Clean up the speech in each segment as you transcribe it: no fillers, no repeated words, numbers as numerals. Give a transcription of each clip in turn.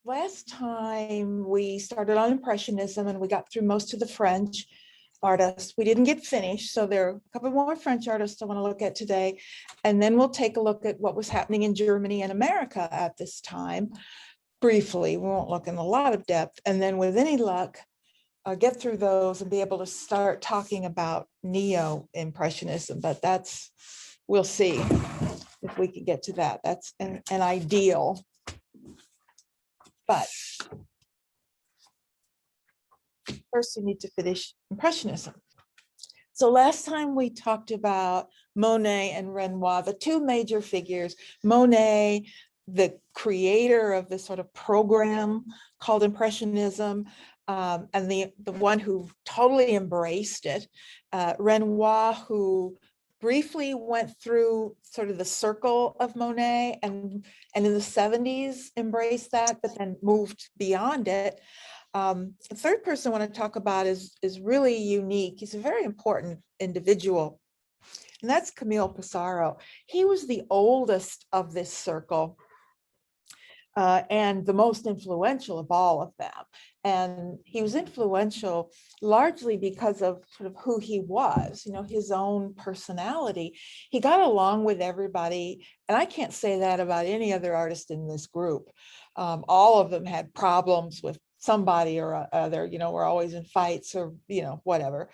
Last time we started on Impressionism and we got through most of the French artists. We didn't get finished, so there are a couple more French artists I want to look at today. And then we'll take a look at what was happening in Germany and America at this time. Briefly, we won't look in a lot of depth. And then with any luck, get through those and be able to start talking about neo-impressionism. But we'll see if we can get to that. That's an ideal. But first, we need to finish Impressionism. So last time we talked about Monet and Renoir, the two major figures. Monet, the creator of this sort of program called Impressionism, and the one who totally embraced it. Renoir, who briefly went through sort of the circle of Monet and in the 70s embraced that, but then moved beyond it. The third person I want to talk about is really unique. He's a very important individual, and that's Camille Pissarro. He was the oldest of this circle and the most influential of all of them. And he was influential largely because of sort of who he was, his own personality. He got along with everybody, and I can't say that about any other artist in this group. All of them had problems with somebody or other, we're always in fights or, whatever.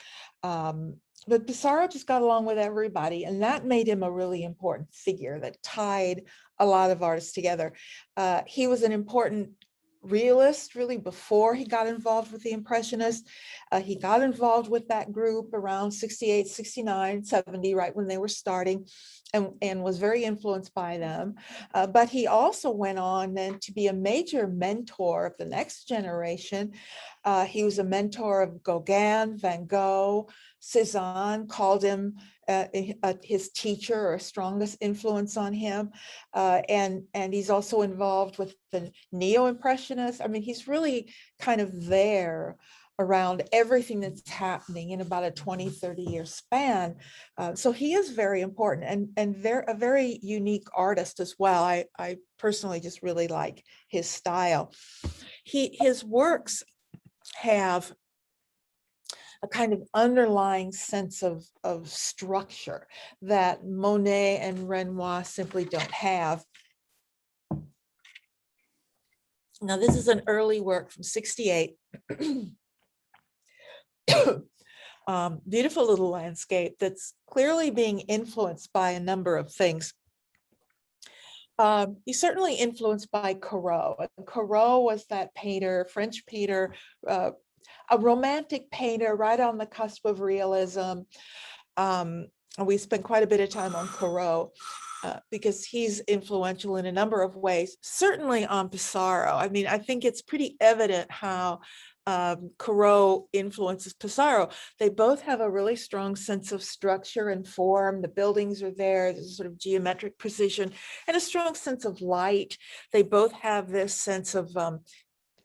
But Pissarro just got along with everybody, and that made him a really important figure that tied a lot of artists together. He was an important realist really before he got involved with the Impressionists. He got involved with that group around 68, 69, 70, right when they were starting, and was very influenced by them. But he also went on then to be a major mentor of the next generation. He was a mentor of Gauguin, Van Gogh, Cézanne called him his teacher or strongest influence on him. And he's also involved with the neo-impressionists. I mean, he's really kind of there around everything that's happening in about a 20, 30-year span. So he is very important and a very unique artist as well. I personally just really like his style. His works have a kind of underlying sense of structure that Monet and Renoir simply don't have. Now, this is an early work from 68. Beautiful little landscape that's clearly being influenced by a number of things. He's certainly influenced by Corot. Corot was that painter, French painter, a romantic painter right on the cusp of realism. And we spent quite a bit of time on Corot because he's influential in a number of ways, certainly on Pissarro. I mean, I think it's pretty evident how Corot influences Pissarro. They both have a really strong sense of structure and form. The buildings are there, there's a sort of geometric precision and a strong sense of light. They both have this sense of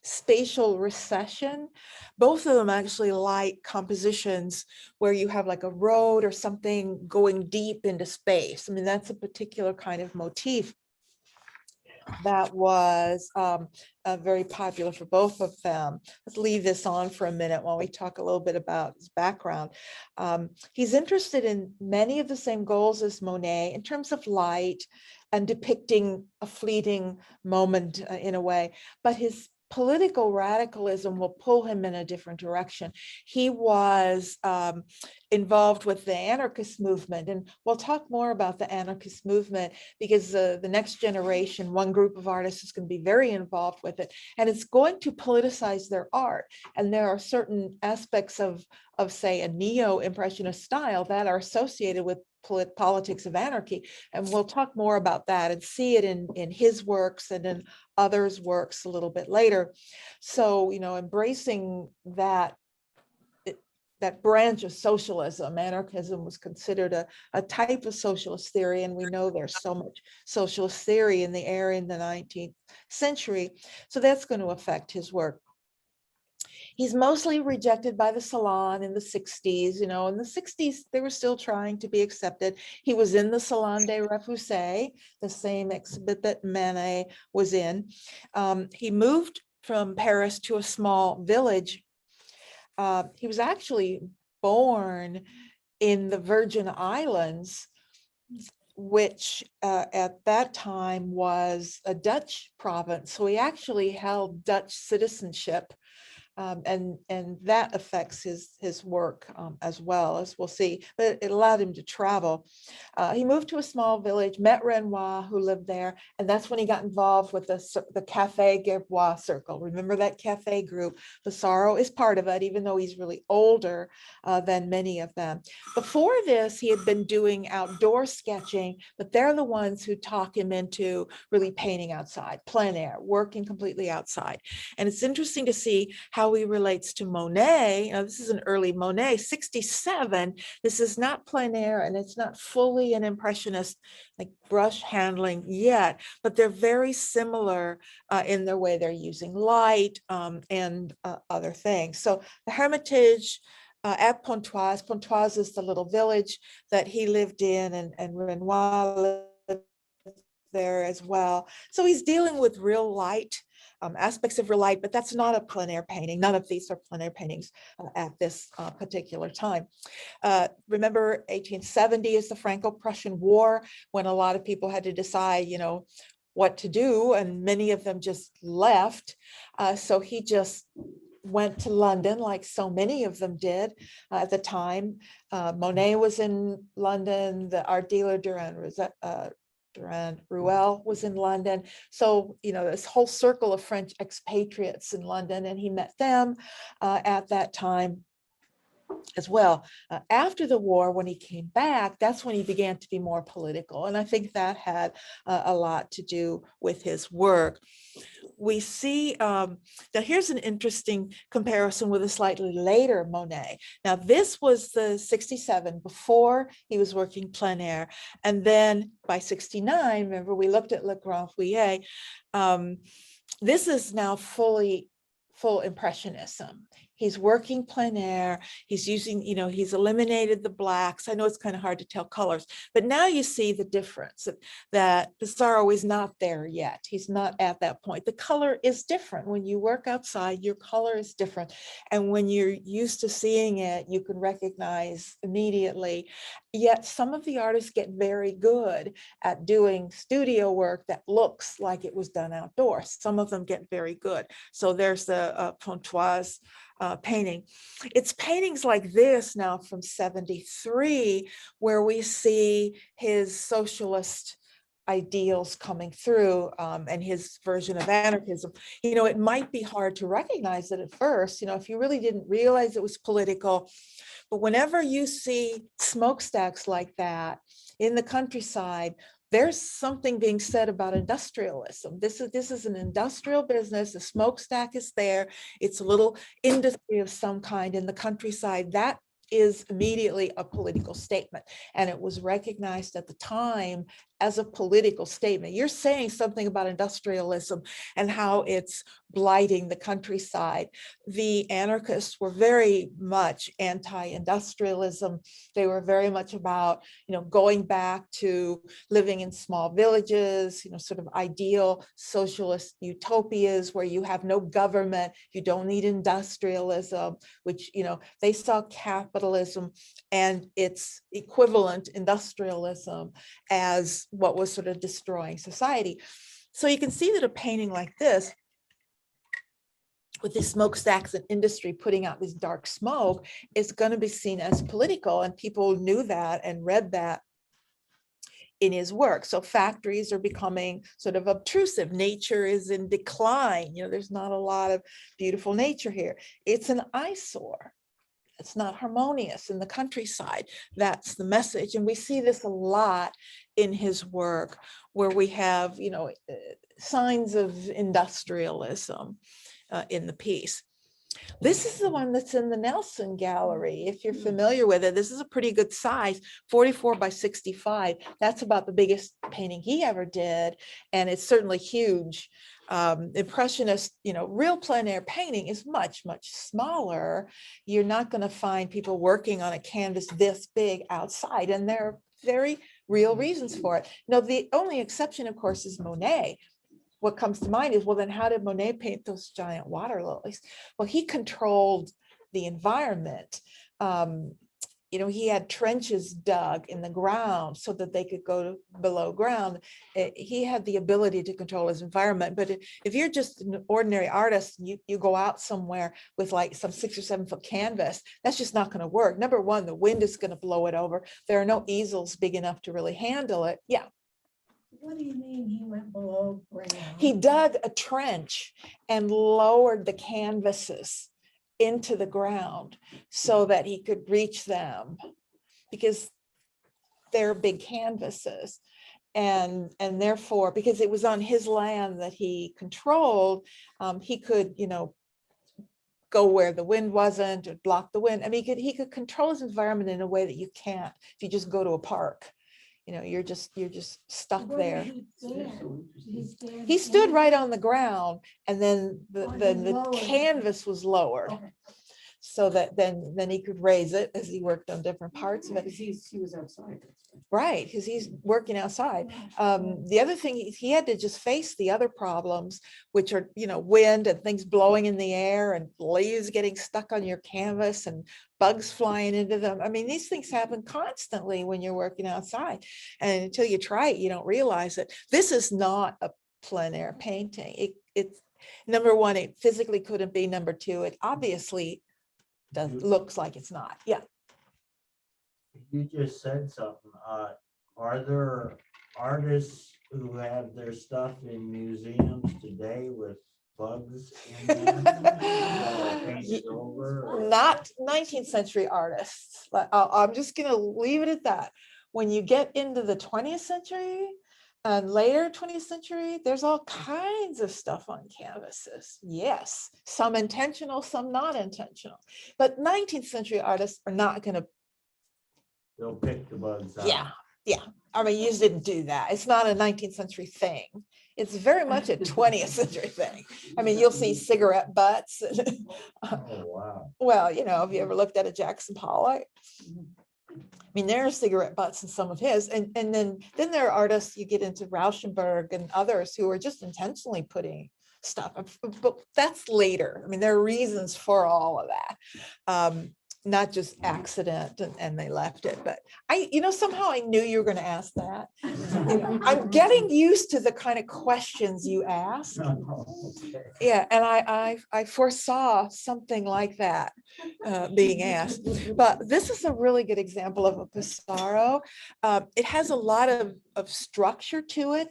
spatial recession. Both of them actually like compositions where you have like a road or something going deep into space. I mean, that's a particular kind of motif that was very popular for both of them. Let's leave this on for a minute while we talk a little bit about his background. He's interested in many of the same goals as Monet in terms of light and depicting a fleeting moment in a way, but his political radicalism will pull him in a different direction. He was involved with the anarchist movement, and we'll talk more about the anarchist movement because the next generation, one group of artists is going to be very involved with it, and it's going to politicize their art. And there are certain aspects of say, a neo-impressionist style that are associated with politics of anarchy. And we'll talk more about that and see it in his works and in others' works a little bit later. So, embracing that branch of socialism, anarchism was considered a type of socialist theory. And we know there's so much socialist theory in the air in the 19th century. So that's going to affect his work. He's mostly rejected by the Salon in the 60s. In the 60s, they were still trying to be accepted. He was in the Salon des Refusés, the same exhibit that Manet was in. He moved from Paris to a small village. He was actually born in the Virgin Islands, which at that time was a Dutch province. So he actually held Dutch citizenship. And that affects his work as well, as we'll see, but it allowed him to travel. He moved to a small village, met Renoir, who lived there, and that's when he got involved with the Café Gerbois circle. Remember that cafe group? Pissarro is part of it, even though he's really older than many of them. Before this, he had been doing outdoor sketching, but they're the ones who talk him into really painting outside, plein air, working completely outside. And it's interesting to see how he relates to Monet. This is an early Monet, 67. This is not plein air, and it's not fully an impressionist like brush handling yet, but they're very similar in their way they're using light and other things. So the Hermitage at Pontoise. Pontoise is the little village that he lived in, and Renoir lived there as well. So he's dealing with real light, aspects of real light, but that's not a plein air painting. None of these are plein air paintings at this particular time. Remember, 1870 is the Franco-Prussian War, when a lot of people had to decide, what to do, and many of them just left. So he just went to London, like so many of them did at the time. Monet was in London, the art dealer Durand Ruel was in London. So, this whole circle of French expatriates in London, and he met them at that time as well. After the war, when he came back, that's when he began to be more political. And I think that had a lot to do with his work. We see, now here's an interesting comparison with a slightly later Monet. Now this was the 67, before he was working plein air. And then by 69, remember we looked at Le Grand Fouillet, this is now full impressionism. He's working plein air. He's using, he's eliminated the blacks. I know it's kind of hard to tell colors, but now you see the difference that Pissarro is not there yet. He's not at that point. The color is different. When you work outside, your color is different. And when you're used to seeing it, you can recognize immediately. Yet some of the artists get very good at doing studio work that looks like it was done outdoors. Some of them get very good. So there's the Pontoise painting. It's paintings like this now from 73 where we see his socialist ideals coming through and his version of anarchism. It might be hard to recognize it at first, if you really didn't realize it was political. But whenever you see smokestacks like that in the countryside, there's something being said about industrialism. This is an industrial business. The smokestack is there. It's a little industry of some kind in the countryside. That is immediately a political statement. And it was recognized at the time as a political statement. You're saying something about industrialism and how it's blighting the countryside. The anarchists were very much anti-industrialism. They were very much about, going back to living in small villages, sort of ideal socialist utopias where you have no government, you don't need industrialism, which, they saw capitalism and its equivalent industrialism as what was sort of destroying society. So you can see that a painting like this, with the smokestacks and industry putting out this dark smoke, is going to be seen as political, and people knew that and read that in his work. So factories are becoming sort of obtrusive. Nature is in decline. There's not a lot of beautiful nature here. It's an eyesore. It's not harmonious in the countryside. That's the message. And we see this a lot in his work, where we have, signs of industrialism in the piece. This is the one that's in the Nelson Gallery. If you're familiar with it, this is a pretty good size, 44 by 65. That's about the biggest painting he ever did. And it's certainly huge. Impressionist, real plein air painting is much, much smaller. You're not going to find people working on a canvas this big outside. And there are very real reasons for it. Now, the only exception, of course, is Monet. What comes to mind is, well, then how did Monet paint those giant water lilies? Well, he controlled the environment. He had trenches dug in the ground so that they could go below ground. He had the ability to control his environment. But if you're just an ordinary artist, you go out somewhere with like some 6 or 7 foot canvas, that's just not going to work. Number one, the wind is going to blow it over. There are no easels big enough to really handle it. Yeah. What do you mean he went below ground? He dug a trench and lowered the canvases into the ground so that he could reach them, because they're big canvases. And therefore, because it was on his land that he controlled, he could, go where the wind wasn't or block the wind. I mean, he could control his environment in a way that you can't if you just go to a park. You're just stuck there. He stood right on the ground, and then the canvas was lowered. Okay. So that then he could raise it as he worked on different parts of it. Because he was outside. Right, because he's working outside. The other thing, he had to just face the other problems, which are, wind and things blowing in the air and leaves getting stuck on your canvas and bugs flying into them. I mean, these things happen constantly when you're working outside. And until you try it, you don't realize it. This is not a plein air painting. It's number one, it physically couldn't be. Number two, it obviously looks like it's not. Yeah. You just said something. Are there artists who have their stuff in museums today with bugs in them? Painted over? Not 19th century artists. I'm just going to leave it at that. When you get into the 20th century and later 20th century, there's all kinds of stuff on canvases. Yes, some intentional, some not intentional. But 19th century artists are not going to. They'll pick the bugs out. Yeah. I mean, you just didn't do that. It's not a 19th century thing. It's very much a 20th century thing. I mean, you'll see cigarette butts. Oh, wow. Well, have you ever looked at a Jackson Pollock? I mean, there are cigarette butts in some of his, and then there are artists, you get into Rauschenberg and others who are just intentionally putting stuff, but that's later. I mean, there are reasons for all of that, not just accident and they left it. But somehow I knew you were going to ask that. I'm getting used to the kind of questions you ask. Okay. Yeah, and I foresaw something like that being asked. But this is a really good example of a Pissarro. It has a lot of structure to it.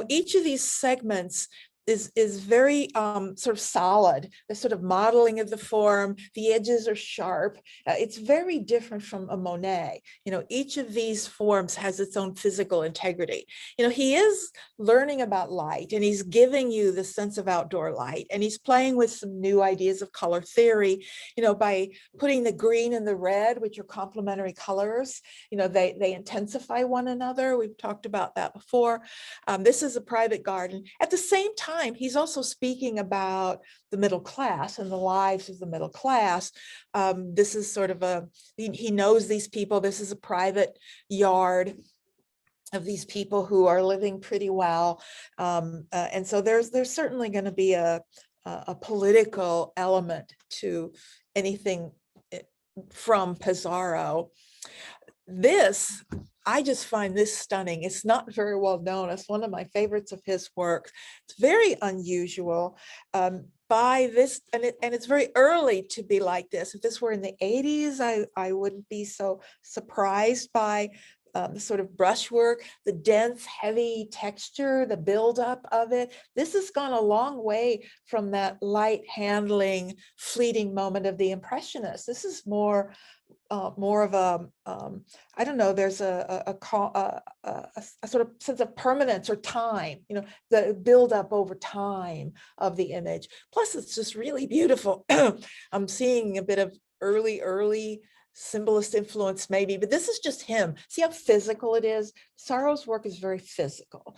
Each of these segments is very sort of solid. The sort of modeling of the form, the edges are sharp. It's very different from a Monet. Each of these forms has its own physical integrity. He is learning about light, and he's giving you the sense of outdoor light, and he's playing with some new ideas of color theory, by putting the green and the red, which are complementary colors. They intensify one another. We've talked about that before. This is a private garden. At the same time, he's also speaking about the middle class and the lives of the middle class. This is sort of he knows these people. This is a private yard of these people who are living pretty well. And so there's certainly going to be a political element to anything from Pissarro. I just find this stunning. It's not very well known. It's one of my favorites of his work. It's very unusual by this, and it's very early to be like this. If this were in the 80s, I wouldn't be so surprised by the sort of brushwork, the dense, heavy texture, the buildup of it. This has gone a long way from that light handling, fleeting moment of the Impressionists. This is more more of a, I don't know, there's a sort of sense of permanence or time, the build up over time of the image. Plus, it's just really beautiful. I'm seeing a bit of early symbolist influence maybe, but this is just him. See how physical it is? Pissarro's work is very physical.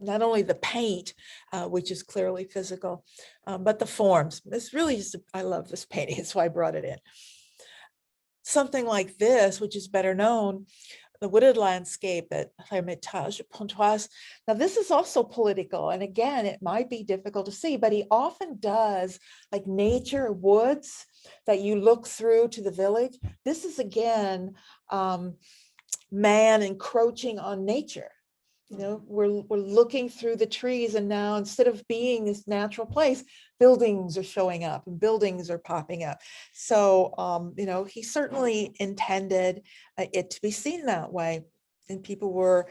Not only the paint, which is clearly physical, but the forms. It's really just, I love this painting. That's why I brought it in. Something like this, which is better known, the wooded landscape at Hermitage de Pontoise. Now, this is also political. And again, it might be difficult to see, but he often does like nature, woods that you look through to the village. This is again, man encroaching on nature. We're looking through the trees, and now instead of being this natural place, buildings are showing up and buildings are popping up. So, he certainly intended it to be seen that way, and people were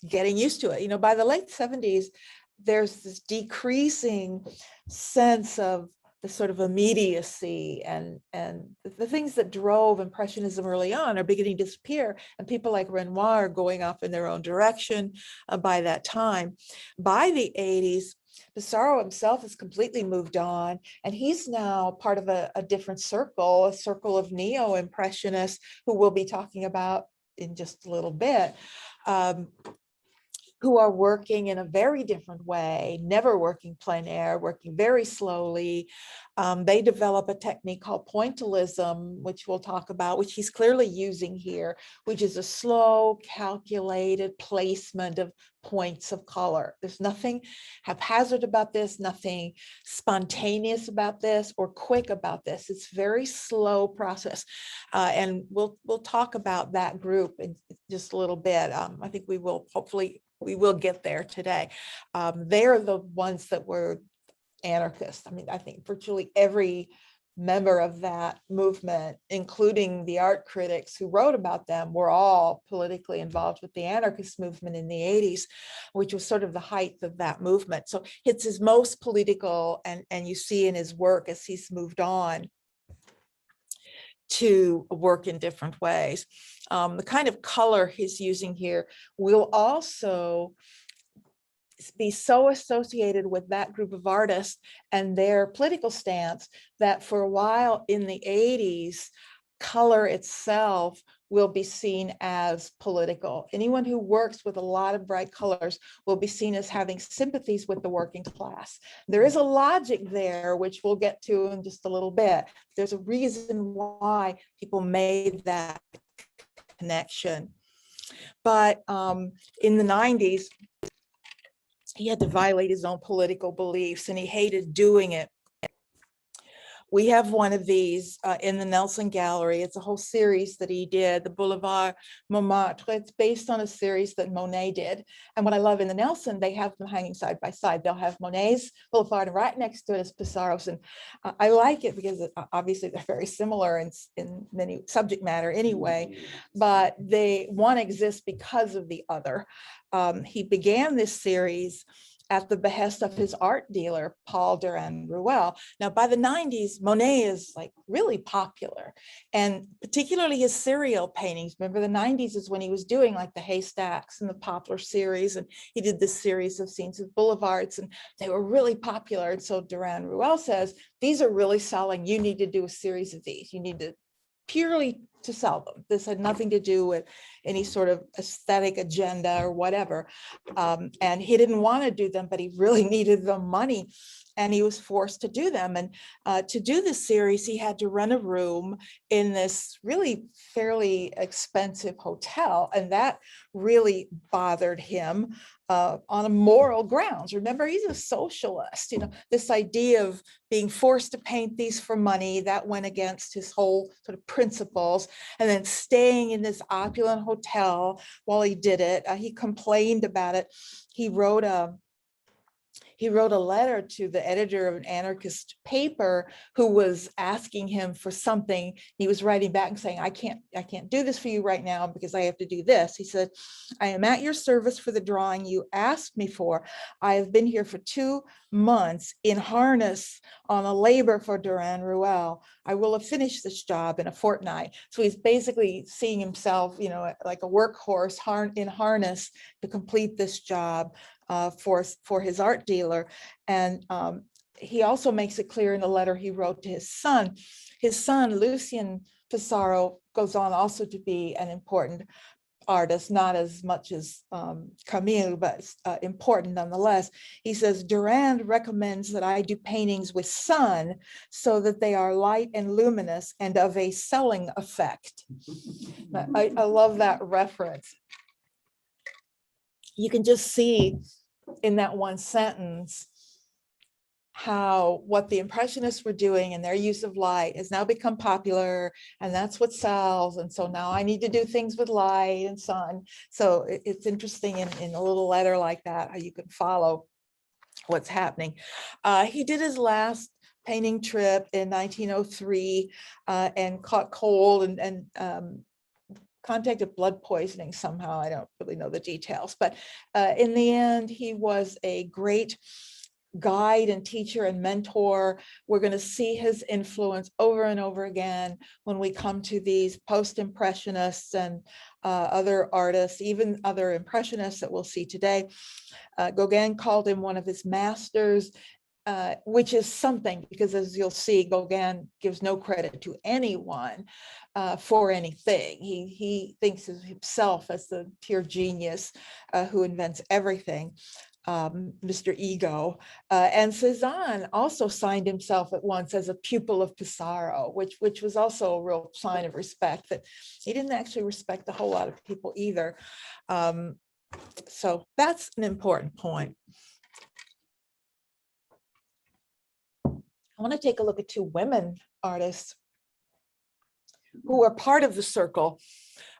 getting used to it. By the late 70s, there's this decreasing sense of the sort of immediacy, and the things that drove Impressionism early on are beginning to disappear, and people like Renoir are going off in their own direction by that time. By the 80s, Pissarro himself has completely moved on, and he's now part of a different circle, a circle of neo-impressionists who we'll be talking about in just a little bit. Who are working in a very different way, never working plein air, working very slowly. They develop a technique called pointillism, which we'll talk about, which he's clearly using here, which is a slow, calculated placement of points of color. There's nothing haphazard about this, nothing spontaneous about this or quick about this. It's very slow process. And we'll talk about that group in just a little bit. I think we will get there today. They're the ones that were anarchists. I think virtually every member of that movement, including the art critics who wrote about them, were all politically involved with the anarchist movement in the 80s, which was sort of the height of that movement. So it's his most political, and you see in his work as he's moved on to work in different ways. The kind of color he's using here will also be so associated with that group of artists and their political stance that for a while in the 80s, color itself will be seen as political. Anyone who works with a lot of bright colors will be seen as having sympathies with the working class. There is a logic there, which we'll get to in just a little bit. There's a reason why people made that connection. But in the 90s, he had to violate his own political beliefs, and he hated doing it. We have one of these in the Nelson Gallery. It's a whole series that he did, the Boulevard Montmartre. It's based on a series that Monet did. And what I love in the Nelson, they have them hanging side by side. They'll have Monet's Boulevard, and right next to it is Pissarro's. And I like it because obviously they're very similar in many subject matter anyway, but one exists because of the other. He began this series at the behest of his art dealer, Paul Durand-Ruel. Now, by the 90s, Monet is like really popular, and particularly his serial paintings. Remember, the 90s is when he was doing like the Haystacks and the Poplar series, and he did this series of scenes of boulevards, and they were really popular. And so Durand-Ruel says, these are really selling. You need to do a series of these. You need to purely to sell them. This had nothing to do with any sort of aesthetic agenda or whatever. And he didn't want to do them, but he really needed the money, and he was forced to do them. And to do this series, he had to rent a room in this really fairly expensive hotel, and that really bothered him on a moral grounds. Remember, he's a socialist. This idea of being forced to paint these for money, that went against his whole sort of principles. And then staying in this opulent hotel while he did it, he complained about it. He wrote a he wrote a letter to the editor of an anarchist paper who was asking him for something. He was writing back and saying, I can't do this for you right now because I have to do this. He said, I am at your service for the drawing you asked me for. I have been here for 2 months in harness on a labor for Durand Ruel. I will have finished this job in a fortnight. So he's basically seeing himself, you know, like a workhorse in harness to complete this job for his art dealer. And he also makes it clear in the letter he wrote to his son. His son, Lucien Pissarro, goes on also to be an important artist, not as much as Camille, but important nonetheless. He says, Durand recommends that I do paintings with sun so that they are light and luminous and of a selling effect. I love that reference. You can just see in that one sentence how what the Impressionists were doing and their use of light has now become popular, and that's what sells. And so now I need to do things with light and sun. So it's interesting in a little letter like that, how you can follow what's happening. He did his last painting trip in 1903 and caught cold and contacted blood poisoning somehow. I don't really know the details, but in the end, he was a great guide and teacher and mentor. We're going to see his influence over and over again when we come to these post-impressionists and other artists, even other impressionists that we'll see today. Gauguin called him one of his masters, which is something, because as you'll see, Gauguin gives no credit to anyone for anything. He thinks of himself as the pure genius who invents everything, Mr. Ego. And Cézanne also signed himself at once as a pupil of Pissarro, which was also a real sign of respect, that he didn't actually respect a whole lot of people either. So that's an important point. I want to take a look at 2 women artists who are part of the circle.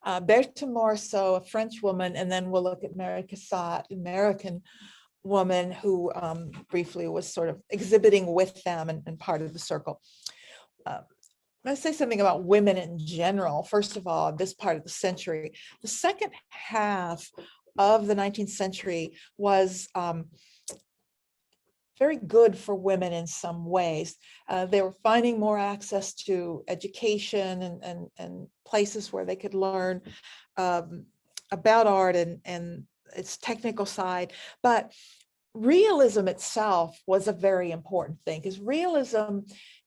Berthe Morisot, a French woman, and then we'll look at Mary Cassatt, an American woman who briefly was sort of exhibiting with them and part of the circle. Let's say something about women in general. First of all, this part of the century, the second half of the 19th century was very good for women in some ways. They were finding more access to education and places where they could learn about art and its technical side. But realism itself was a very important thing, because realism,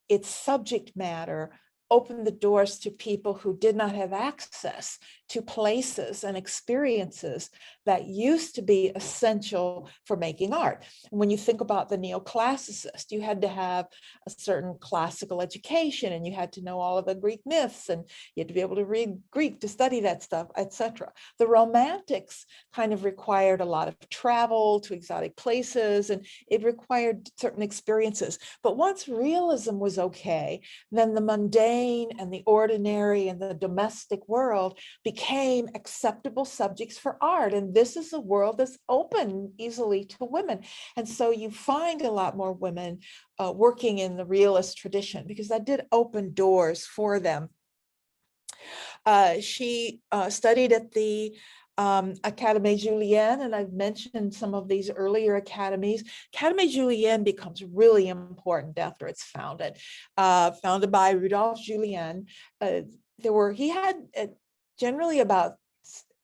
its subject matter, opened the doors to people who did not have access to places and experiences that used to be essential for making art. And when you think about the neoclassicist, you had to have a certain classical education, and you had to know all of the Greek myths, and you had to be able to read Greek to study that stuff, etc. The Romantics kind of required a lot of travel to exotic places, and it required certain experiences. But once realism was okay, then the mundane and the ordinary and the domestic world became acceptable subjects for art. And this is a world that's open easily to women. And so you find a lot more women working in the realist tradition, because that did open doors for them. She studied at the Académie Julienne, and I've mentioned some of these earlier academies. Académie Julienne becomes really important after it's founded. Founded by Rudolph Julien. He had generally about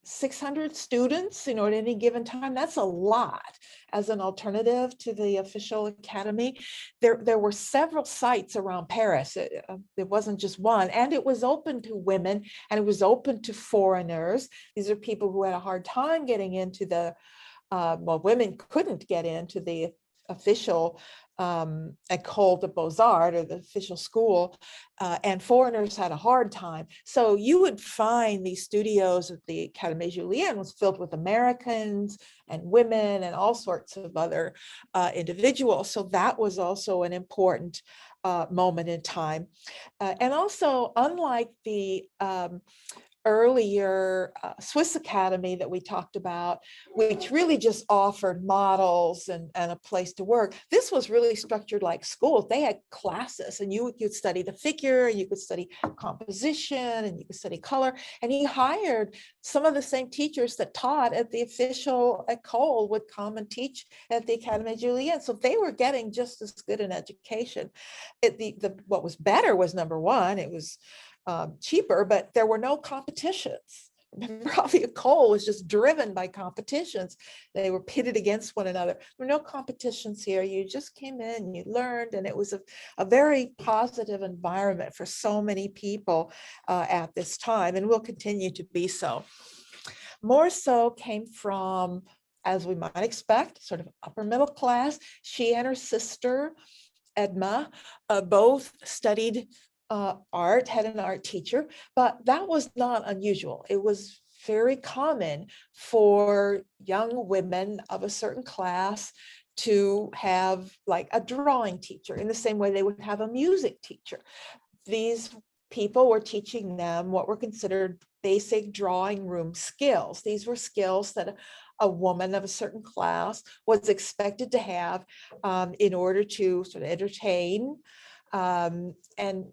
600 students, at any given time. That's a lot as an alternative to the official academy. There were several sites around Paris. It wasn't just one, and it was open to women, and it was open to foreigners. These are people who had a hard time getting into well, women couldn't get into the official École des Beaux-Arts, or the official school, and foreigners had a hard time. So you would find these studios at the Académie Julienne was filled with Americans and women and all sorts of other individuals. So that was also an important moment in time. And also, unlike the earlier Swiss Academy that we talked about, which really just offered models and a place to work. This was really structured like school. They had classes, and you could study the figure, and you could study composition, and you could study color. And he hired some of the same teachers that taught at the official école would come and teach at the Académie Julienne. So they were getting just as good an education. What was better was, number one, it was cheaper, but there were no competitions. Remember how the école was just driven by competitions. They were pitted against one another. There were no competitions here. You just came in, you learned, and it was a very positive environment for so many people at this time, and will continue to be so. More so came from, as we might expect, sort of upper middle class. She and her sister, Edma, both studied art, had an art teacher, but that was not unusual. It was very common for young women of a certain class to have like a drawing teacher in the same way they would have a music teacher. These people were teaching them what were considered basic drawing room skills. These were skills that a woman of a certain class was expected to have in order to sort of entertain. And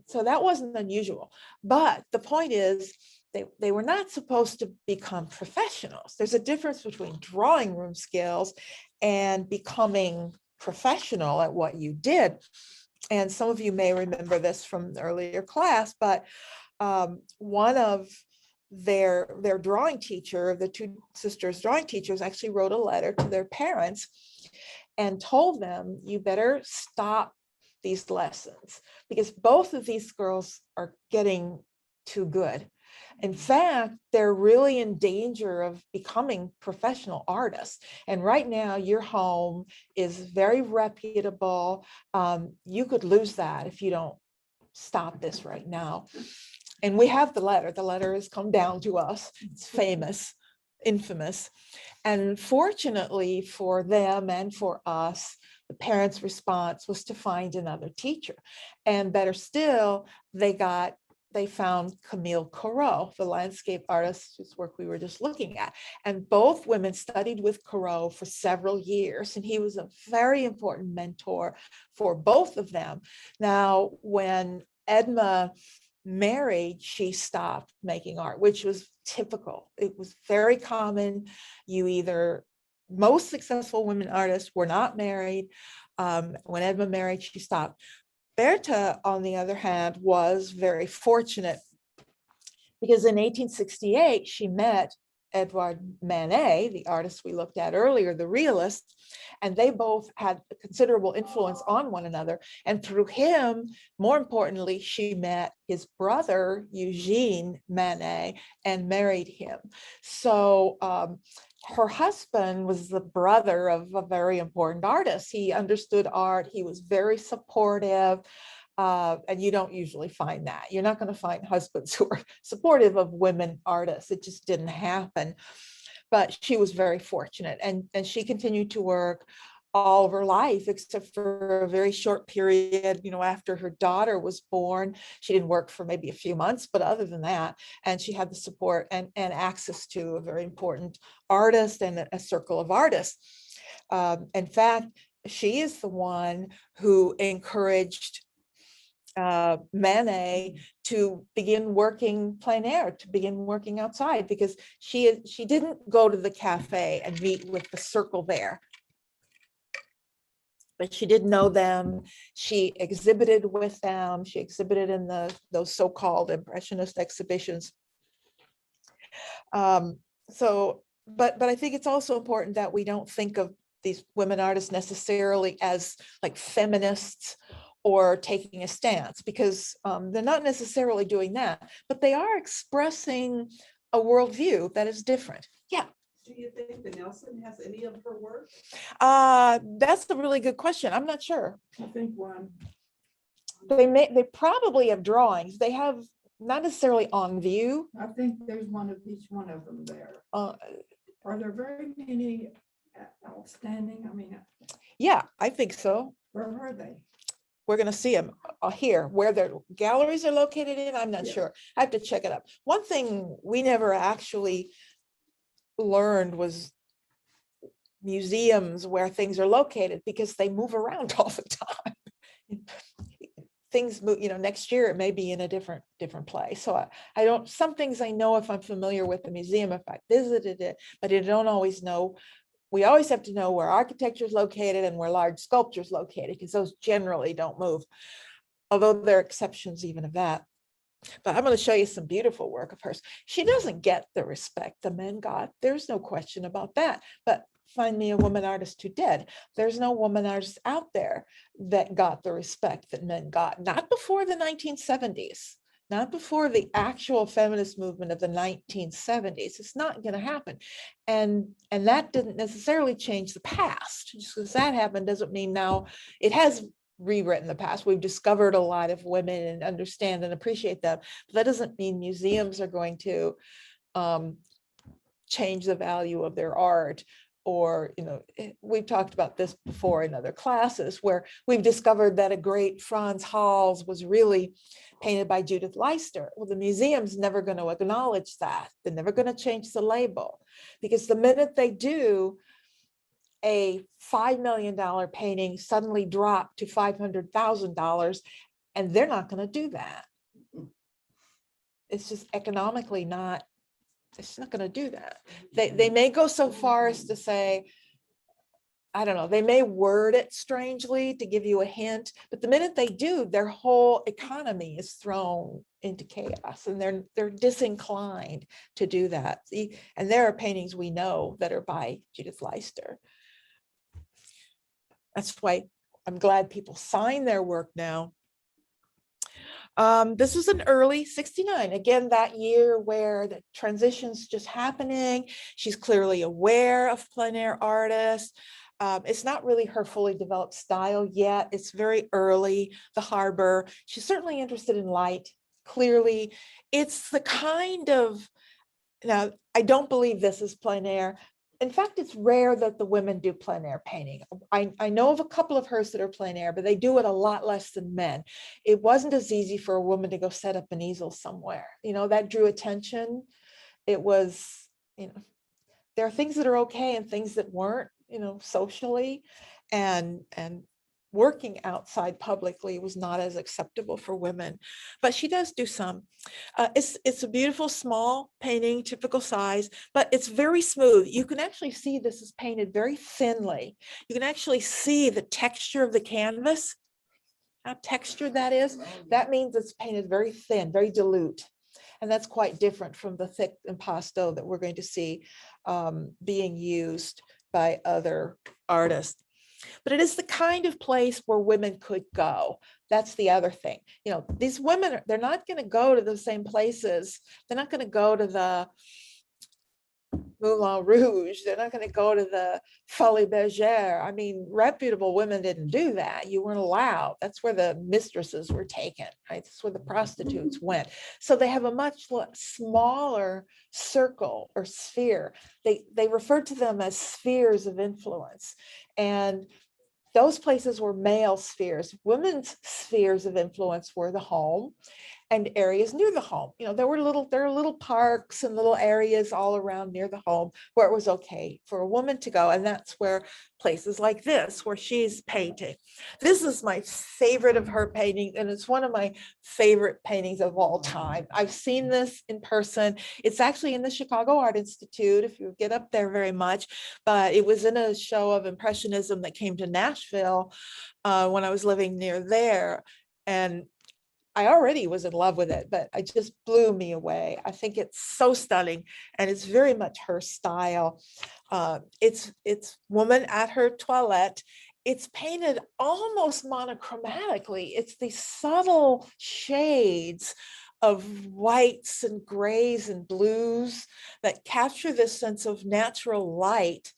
so that wasn't unusual. But the point is, they were not supposed to become professionals. There's a difference between drawing room skills and becoming professional at what you did. And some of you may remember this from the earlier class, but one of their drawing teacher, the two sisters' drawing teachers, actually wrote a letter to their parents and told them, you better stop these lessons because both of these girls are getting too good. In fact, they're really in danger of becoming professional artists. And right now, your home is very reputable. You could lose that if you don't stop this right now. And we have the letter. The letter has come down to us. It's famous, infamous. And fortunately for them and for us, the parents' response was to find another teacher. And better still, they found Camille Corot, the landscape artist whose work we were just looking at. And both women studied with Corot for several years, and he was a very important mentor for both of them. Now, when Edma married, she stopped making art, which was typical. It was very common. Most successful women artists were not married. When Edma married, she stopped. Bertha, on the other hand, was very fortunate because in 1868, she met Edouard Manet, the artist we looked at earlier, the realist, and they both had a considerable influence on one another. And through him, more importantly, she met his brother, Eugene Manet, and married him. So her husband was the brother of a very important artist. He understood art. He was very supportive. And you don't usually find that. You're not going to find husbands who are supportive of women artists. It just didn't happen. But she was very fortunate, and she continued to work all of her life, except for a very short period, after her daughter was born. She didn't work for maybe a few months, but other than that, and she had the support and access to a very important artist and a circle of artists. In fact, she is the one who encouraged Manet to begin working plein air, to begin working outside, because she didn't go to the cafe and meet with the circle there, but she did know them. She exhibited with them. She exhibited in those so-called Impressionist exhibitions. But I think it's also important that we don't think of these women artists necessarily as like feminists or taking a stance, because they're not necessarily doing that, but they are expressing a worldview that is different. Yeah. Do you think the Nelson has any of her work? That's a really good question. I'm not sure. I think one. They probably have drawings. They have not necessarily on view. I think there's one of each one of them there. Are there very many outstanding? I mean, yeah, I think so. where are they? we're going to see them here. Where their galleries are located in, I'm not Yeah. sure. I have to check it up. One thing we never actually learned was museums where things are located, because they move around all the time. Things move, next year it may be in a different place. So I don't, some things I know if I'm familiar with the museum, if I visited it, but I don't always know. We always have to know where architecture is located and where large sculpture is located, because those generally don't move, although there are exceptions even of that. But I'm going to show you some beautiful work of hers. She doesn't get the respect the men got. There's no question about that. But find me a woman artist who did. There's no woman artist out there that got the respect that men got. Not before the 1970s. Not before the actual feminist movement of the 1970s. It's not going to happen. And that didn't necessarily change the past. Just because that happened doesn't mean now it has rewritten the past. We've discovered a lot of women and understand and appreciate them. But that doesn't mean museums are going to change the value of their art. Or, we've talked about this before in other classes, where we've discovered that a great Franz Hals was really painted by Judith Leister. Well, the museum's never going to acknowledge that. They're never going to change the label, because the minute they do, a $5 million painting suddenly dropped to $500,000, and they're not going to do that. It's just economically not. It's not going to do that. They may go so far as to say, I don't know, they may word it strangely to give you a hint, but the minute they do, their whole economy is thrown into chaos, and they're disinclined to do that. And there are paintings we know that are by Judith Leister. That's why I'm glad people sign their work now. This was an early 69, again, that year where the transition's just happening. She's clearly aware of plein air artists. It's not really her fully developed style yet. It's very early, the harbor. She's certainly interested in light, clearly. It's the kind of, now, I don't believe this is plein air. In fact, it's rare that the women do plein air painting. I know of a couple of hers that are plein air, but they do it a lot less than men. It wasn't as easy for a woman to go set up an easel somewhere. That drew attention. It was, there are things that are okay and things that weren't, socially, and working outside publicly was not as acceptable for women, but she does do some. It's a beautiful small painting, typical size, but it's very smooth. You can actually see this is painted very thinly. You can actually see the texture of the canvas, how textured that is. That means it's painted very thin, very dilute. And that's quite different from the thick impasto that we're going to see being used by other artists. But it is the kind of place where women could go. That's the other thing. These women, they're not going to go to the same places. They're not going to go to the Moulin Rouge. They're not going to go to the Folies Bergère. I mean, reputable women didn't do that. You weren't allowed. That's where the mistresses were taken, right? That's where the prostitutes went. So they have a much smaller circle or sphere. They refer to them as spheres of influence. And those places were male spheres. Women's spheres of influence were the home and areas near the home. There are little parks and little areas all around near the home where it was okay for a woman to go. And that's where places like this, where she's painting. This is my favorite of her paintings, and it's one of my favorite paintings of all time. I've seen this in person. It's actually in the Chicago Art Institute, if you get up there very much, but it was in a show of Impressionism that came to Nashville when I was living near there. And I already was in love with it, but it just blew me away. I think it's so stunning, and it's very much her style. It's woman at her toilette. It's painted almost monochromatically. It's these subtle shades of whites and grays and blues that capture this sense of natural light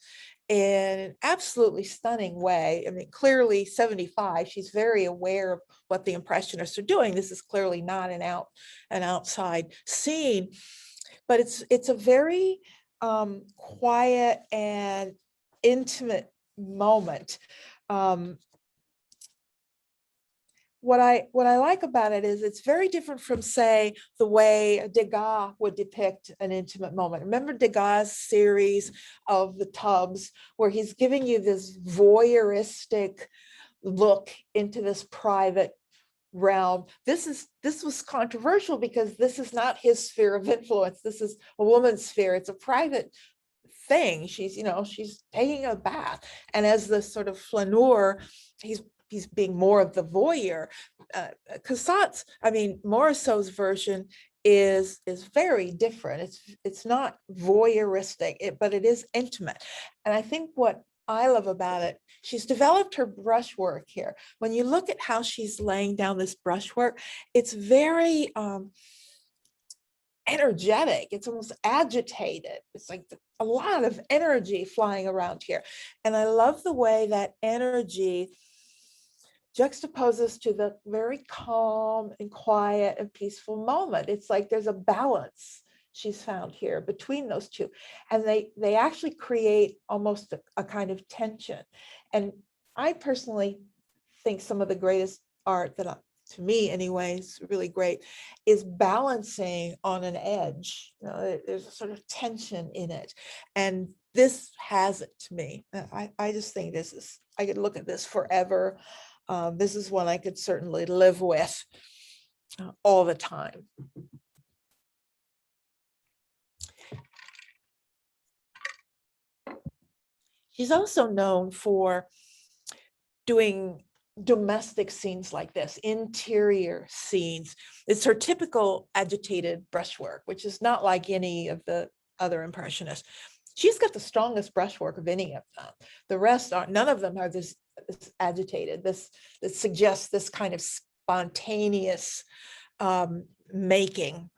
in an absolutely stunning way. I mean, clearly 75, she's very aware of what the Impressionists are doing. This is clearly not an outside scene, but it's a very quiet and intimate moment. what I like about it is it's very different from, say, the way Degas would depict an intimate moment. Remember Degas' series of the tubs, where he's giving you this voyeuristic look into this private realm. This was controversial because this is not his sphere of influence. This is a woman's sphere. It's a private thing. She's, she's taking a bath. And as the sort of flaneur, he's being more of the voyeur. Morisot's version is very different. It's not voyeuristic, but it is intimate. And I think what I love about it, she's developed her brushwork here. When you look at how she's laying down this brushwork, it's very energetic. It's almost agitated. It's like a lot of energy flying around here. And I love the way that energy juxtaposes to the very calm and quiet and peaceful moment. It's like there's a balance she's found here between those two. And they actually create almost a kind of tension. And I personally think some of the greatest art that, to me anyway, is really great, is balancing on an edge. There's a sort of tension in it. And this has it to me. I just think I could look at this forever. This is one I could certainly live with all the time. She's also known for doing domestic scenes like this, interior scenes. It's her typical agitated brushwork, which is not like any of the other Impressionists. She's got the strongest brushwork of any of them. The rest aren't, none of them are this agitated. This suggests this kind of spontaneous making.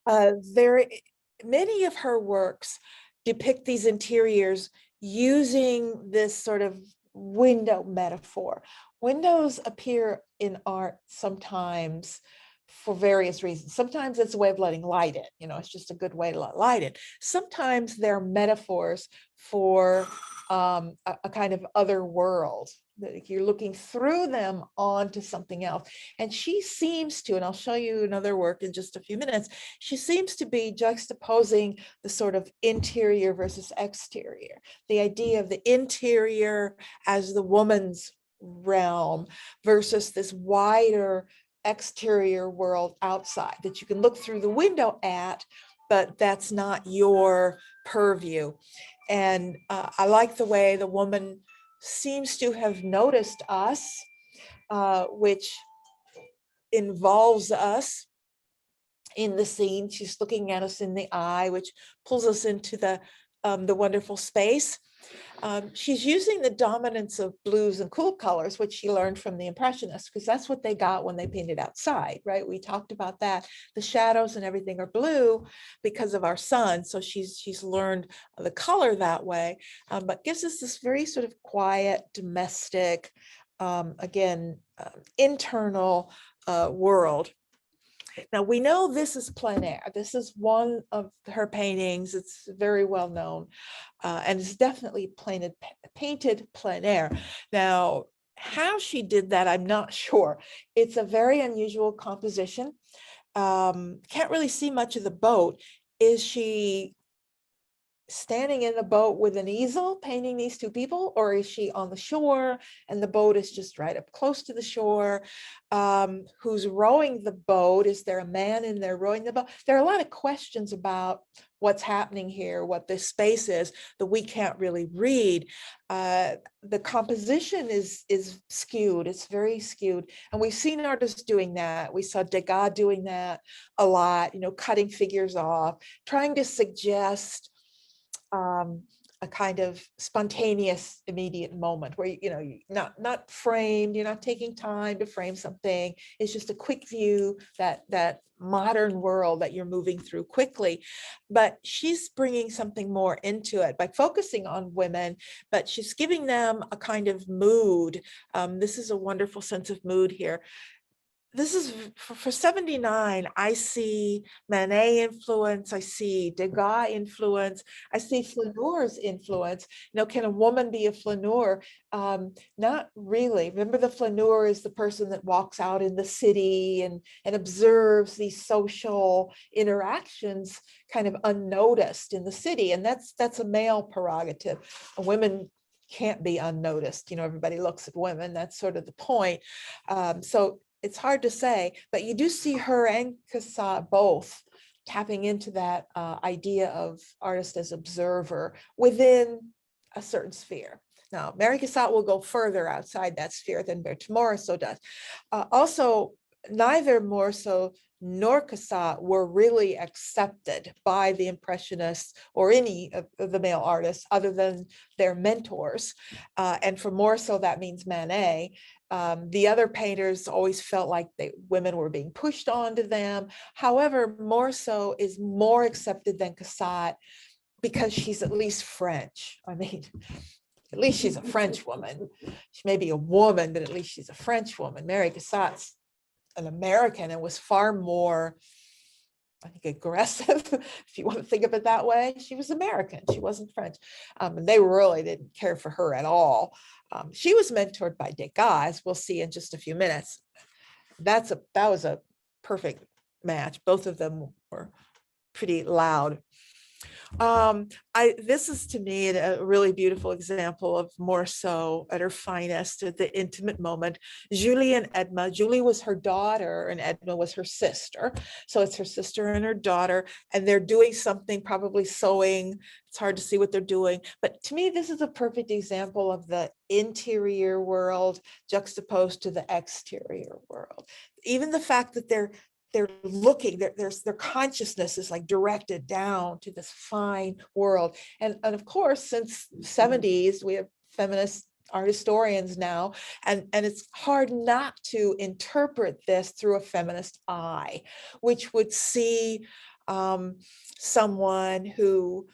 Many of her works depict these interiors using this sort of window metaphor. Windows appear in art sometimes for various reasons. Sometimes it's a way of letting light in, it's just a good way to let light in. Sometimes they're metaphors for a kind of other world. You're looking through them onto something else. And she seems to, and I'll show you another work in just a few minutes, she seems to be juxtaposing the sort of interior versus exterior, the idea of the interior as the woman's realm versus this wider exterior world outside that you can look through the window at, but that's not your purview. And I like the way the woman seems to have noticed us, which involves us in the scene. She's looking at us in the eye, which pulls us into the wonderful space. She's using the dominance of blues and cool colors, which she learned from the Impressionists, because that's what they got when they painted outside, right? We talked about that. The shadows and everything are blue because of our sun. So she's learned the color that way, but gives us this very sort of quiet, domestic, internal world. Now we know this is plein air. This is one of her paintings. It's very well known, and it's definitely painted plein air. Now, how she did that, I'm not sure. It's a very unusual composition. Can't really see much of the boat. Is she standing in the boat with an easel painting these two people, or is she on the shore and the boat is just right up close to the shore? Who's rowing the boat? Is there a man in there rowing the boat? There are a lot of questions about what's happening here, what this space is that we can't really read. The composition is skewed. It's very skewed, and we've seen artists doing that. We saw Degas doing that a lot, cutting figures off, trying to suggest a kind of spontaneous immediate moment where you're not framed, you're not taking time to frame something. It's just a quick view, that modern world that you're moving through quickly. But she's bringing something more into it by focusing on women, but she's giving them a kind of mood. This is a wonderful sense of mood here. this is for 79. I see Manet influence. I see Degas influence. I see Flaneur's influence. Can a woman be a flaneur? Not really. Remember, the flaneur is the person that walks out in the city and observes these social interactions kind of unnoticed in the city. And that's a male prerogative. Women can't be unnoticed. Everybody looks at women. That's sort of the point. So it's hard to say, but you do see her and Cassatt both tapping into that idea of artist as observer within a certain sphere. Now, Mary Cassatt will go further outside that sphere than Berthe Morisot does. Also, neither Morisot nor Cassatt were really accepted by the Impressionists or any of the male artists other than their mentors. And for Morisot, that means Manet. The other painters always felt like women were being pushed onto them. However, Morisot is more accepted than Cassatt because she's at least French. I mean, at least she's a French woman. She may be a woman, but at least she's a French woman. Mary Cassatt's an American and was far more, I think, aggressive, if you want to think of it that way. She was American. She wasn't French. And they really didn't care for her at all. She was mentored by Degas, as we'll see in just a few minutes. That was a perfect match. Both of them were pretty loud. This is, to me, a really beautiful example of Morisot at her finest, at the intimate moment. Julie and Edma. Julie was her daughter and Edma was her sister. So it's her sister and her daughter, and they're doing something, probably sewing. It's hard to see what they're doing. But to me, this is a perfect example of the interior world juxtaposed to the exterior world. Even the fact that they're looking, their consciousness is like directed down to this fine world. And of course, since the 70s, we have feminist art historians now, and it's hard not to interpret this through a feminist eye, which would see someone who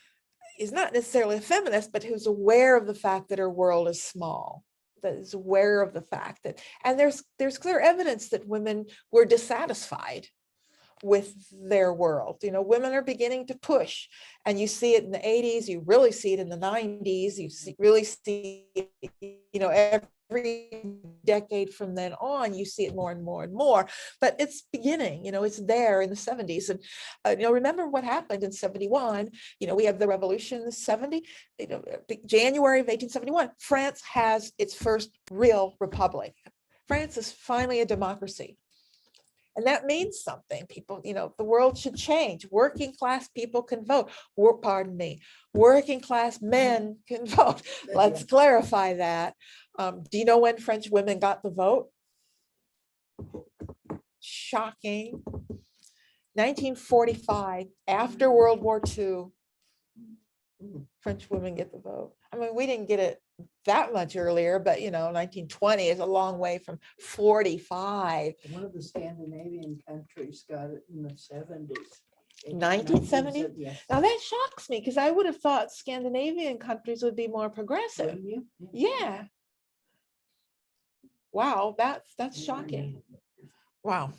is not necessarily a feminist, but who's aware of the fact that her world is small, that is aware of the fact that, and there's clear evidence that women were dissatisfied with their world. Women are beginning to push, and you see it in the 80s, you really see it in the 90s, really see, every decade from then on, you see it more and more and more, but it's beginning, it's there in the 70s. And, remember what happened in 71, we have the revolution in 70, January of 1871, France has its first real republic. France is finally a democracy. And that means something. People, the world should change. Working class people can vote. Working class men can vote. Let's clarify that. Do you know when French women got the vote? Shocking. 1945, after World War II, French women get the vote. I mean, we didn't get it that much earlier, but 1920 is a long way from 45. One of the Scandinavian countries got it in the 70s. 1970? Yes. Now that shocks me, because I would have thought Scandinavian countries would be more progressive. Wouldn't you? Yeah. Wow, that's shocking. Wow.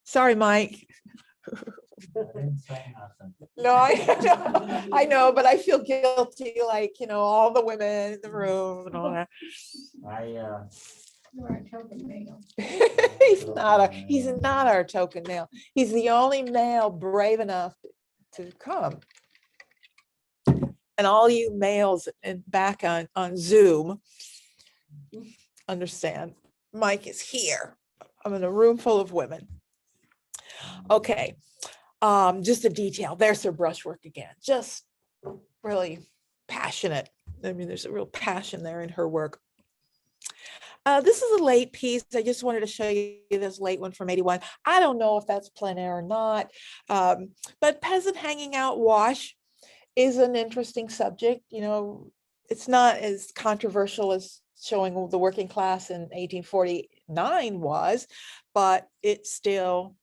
Sorry, Mike. I didn't say nothing. No, I know, but I feel guilty, like, all the women in the room and all that. You are a token male. He's not our token male. He's the only male brave enough to come. And all you males back on Zoom understand, Mike is here. I'm in a room full of women. Okay. Just a detail. There's her brushwork again. Just really passionate. I mean, there's a real passion there in her work. This is a late piece. I just wanted to show you this late one from 81. I don't know if that's plein air or not, but peasant hanging out wash is an interesting subject. It's not as controversial as showing the working class in 1849 was, but it's still,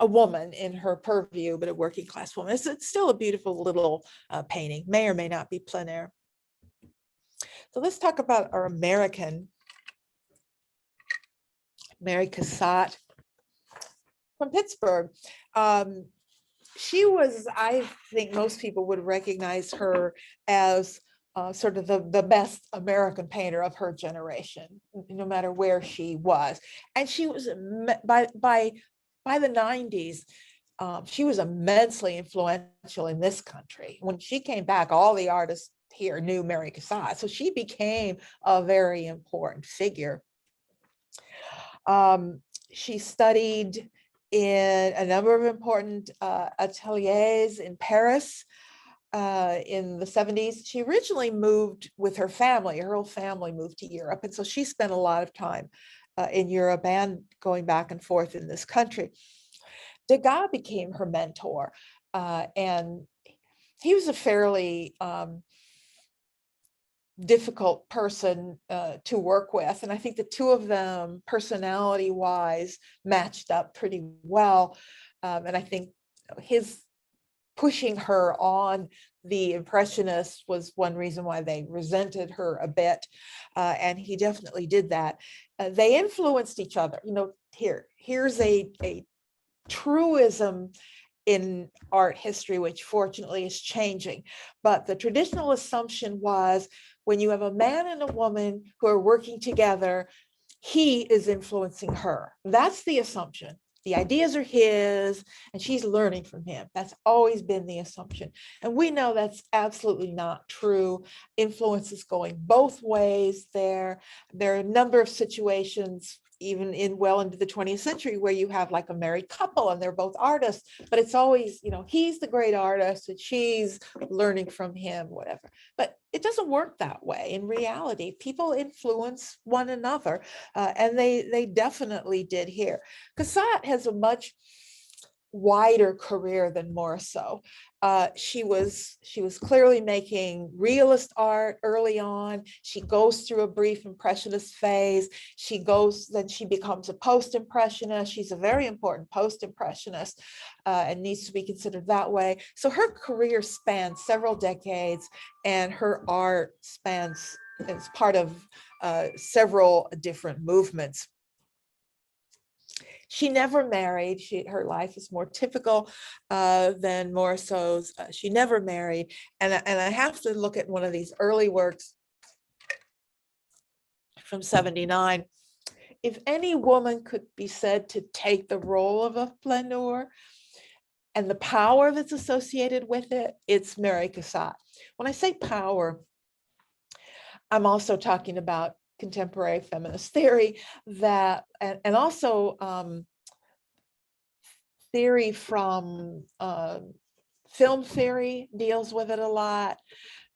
a woman in her purview, but a working class woman. It's still a beautiful little painting, may or may not be plein air. So let's talk about our American Mary Cassatt from Pittsburgh. She was, I think most people would recognize her as sort of the best American painter of her generation, no matter where she was. And she was, by the 90s, she was immensely influential in this country. When she came back, all the artists here knew Mary Cassatt. So she became a very important figure. She studied in a number of important ateliers in Paris in the 70s. She originally moved with her family. Her whole family moved to Europe. And so she spent a lot of time in Europe and going back and forth in this country. Degas became her mentor. And he was a fairly difficult person to work with. And I think the two of them, personality wise, matched up pretty well. And I think his pushing her on the Impressionists was one reason why they resented her a bit. And he definitely did that. They influenced each other. You know, here's a truism in art history, which fortunately is changing. But the traditional assumption was when you have a man and a woman who are working together, he is influencing her. That's the assumption. The ideas are his and she's learning from him. That's always been the assumption. And we know that's absolutely not true. Influence is going both ways there. There are a number of situations even in well into the 20th century where you have like a married couple and they're both artists, but it's always, you know, he's the great artist and she's learning from him, whatever. But it doesn't work that way. In reality, people influence one another, and they definitely did here. Cassatt has a much wider career than Morisot. She was clearly making realist art early on. She goes through a brief impressionist phase. Then she becomes a post-impressionist. She's a very important post-impressionist and needs to be considered that way. So her career spans several decades and her art spans as part of several different movements. She never married. Her life is more typical than Morisot's. She never married. And I have to look at one of these early works from 79. If any woman could be said to take the role of a flaneur and the power that's associated with it, it's Mary Cassatt. When I say power, I'm also talking about contemporary feminist theory that, and also theory from film theory deals with it a lot.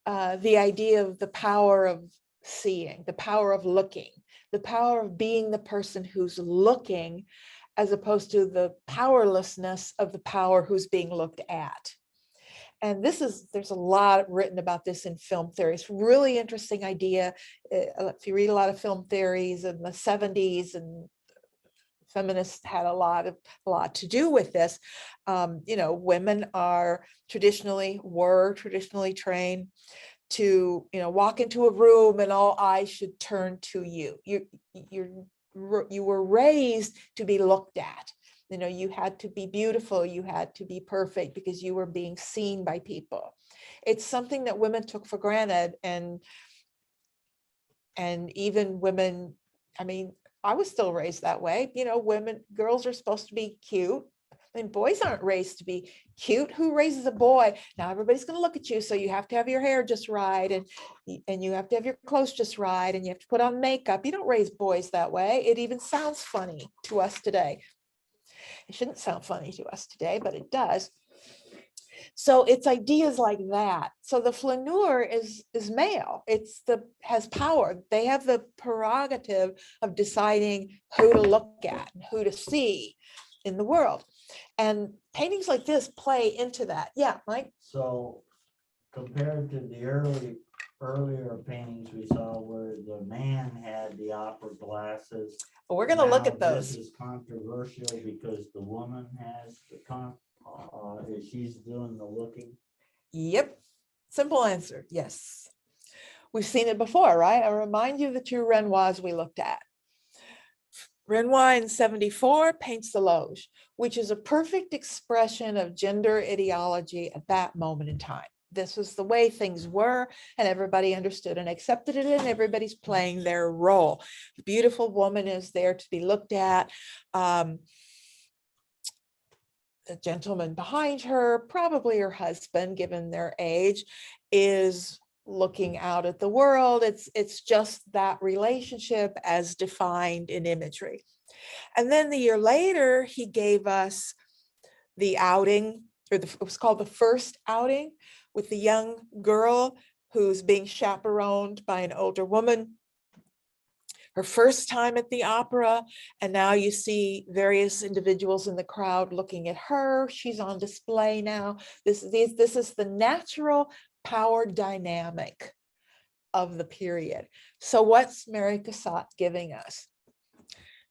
The idea of the power of seeing, the power of looking, the power of being the person who's looking, as opposed to the powerlessness of the power who's being looked at. And there's a lot written about this in film theory. It's a really interesting idea. If you read a lot of film theories in the 70s, and feminists had a lot to do with this. You know, women were traditionally trained to, you know, walk into a room and all eyes should turn to you. You were raised to be looked at. You know, you had to be beautiful, you had to be perfect because you were being seen by people. It's something that women took for granted, and even women, I mean, I was still raised that way. You know, girls are supposed to be cute. I mean, boys aren't raised to be cute. Who raises a boy? Now everybody's going to look at you, so you have to have your hair just right, and you have to have your clothes just right, and you have to put on makeup. You don't raise boys that way. It even sounds funny to us today. It shouldn't sound funny to us today, but it does. So it's ideas like that. So the flaneur is male. Has power. They have the prerogative of deciding who to look at and who to see in the world. And paintings like this play into that. Yeah, Mike? So compared to the earlier paintings we saw where the man had the opera glasses. Well, we're going to look at now those. This is controversial because the woman has she's doing the looking. Yep. Simple answer. Yes. We've seen it before, right? I remind you the two Renoirs we looked at. Renoir in 74 paints the Loge, which is a perfect expression of gender ideology at that moment in time. This was the way things were, and everybody understood and accepted it, and everybody's playing their role. The beautiful woman is there to be looked at. The gentleman behind her, probably her husband, given their age, is looking out at the world. It's just that relationship as defined in imagery. And then the year later, he gave us the outing, or it was called The First Outing, with the young girl who's being chaperoned by an older woman. Her first time at the opera, and now you see various individuals in the crowd looking at her. She's on display now. This is the natural power dynamic of the period. So what's Mary Cassatt giving us?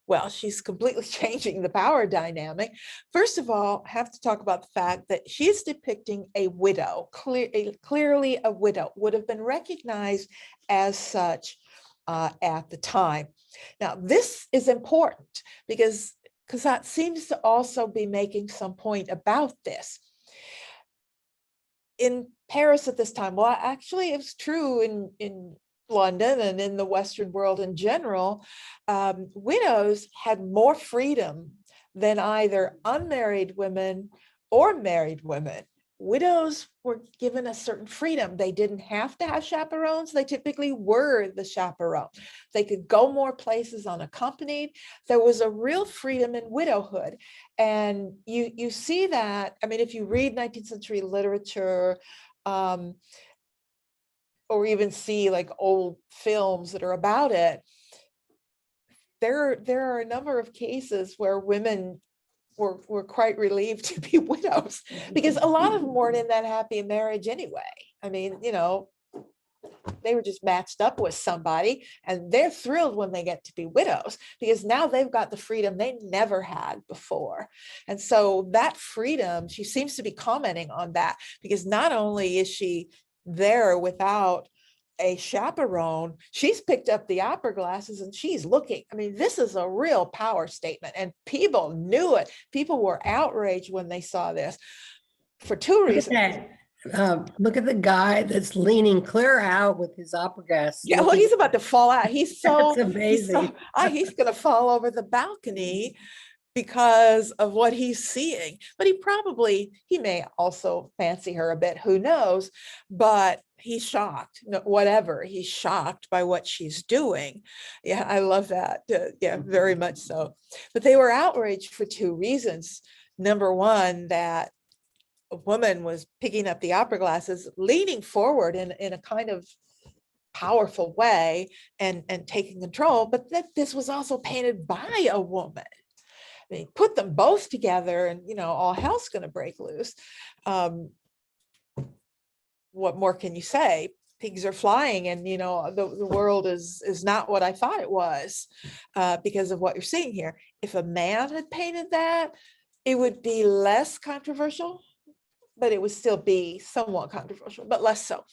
Well, she's completely changing the power dynamic. First of all, I have to talk about the fact that she's depicting a widow, clearly a widow, would have been recognized as such at the time. Now, this is important because Cassatt seems to also be making some point about this. In Paris at this time, well, actually, it was true in London and in the Western world in general, widows had more freedom than either unmarried women or married women. Widows were given a certain freedom. They didn't have to have chaperones. They typically were the chaperone. They could go more places unaccompanied. There was a real freedom in widowhood. And you see that, I mean, if you read 19th century literature, or even see like old films that are about it, there are a number of cases where women were quite relieved to be widows, because a lot of them weren't in that happy marriage anyway. I mean, you know, they were just matched up with somebody, and they're thrilled when they get to be widows because now they've got the freedom they never had before. And so that freedom, she seems to be commenting on that, because not only is she there without a chaperone, she's picked up the opera glasses and she's looking. I mean, this is a real power statement, and people knew it. People were outraged when they saw this for two reasons. Look at the guy that's leaning clear out with his opera glass. Yeah, well, he's about to fall out. He's so That's amazing. He's going to fall over the balcony because of what he's seeing. But he may also fancy her a bit, who knows, but he's shocked, whatever, he's shocked by what she's doing. Yeah, I love that. Yeah, very much so. But they were outraged for two reasons. Number one, that a woman was picking up the opera glasses, leaning forward in a kind of powerful way and taking control, but that this was also painted by a woman. I mean, put them both together and, you know, all hell's going to break loose. What more can you say? Pigs are flying, and, you know, the world is not what I thought it was, because of what you're seeing here. If a man had painted that, it would be less controversial, but it would still be somewhat controversial, but less so.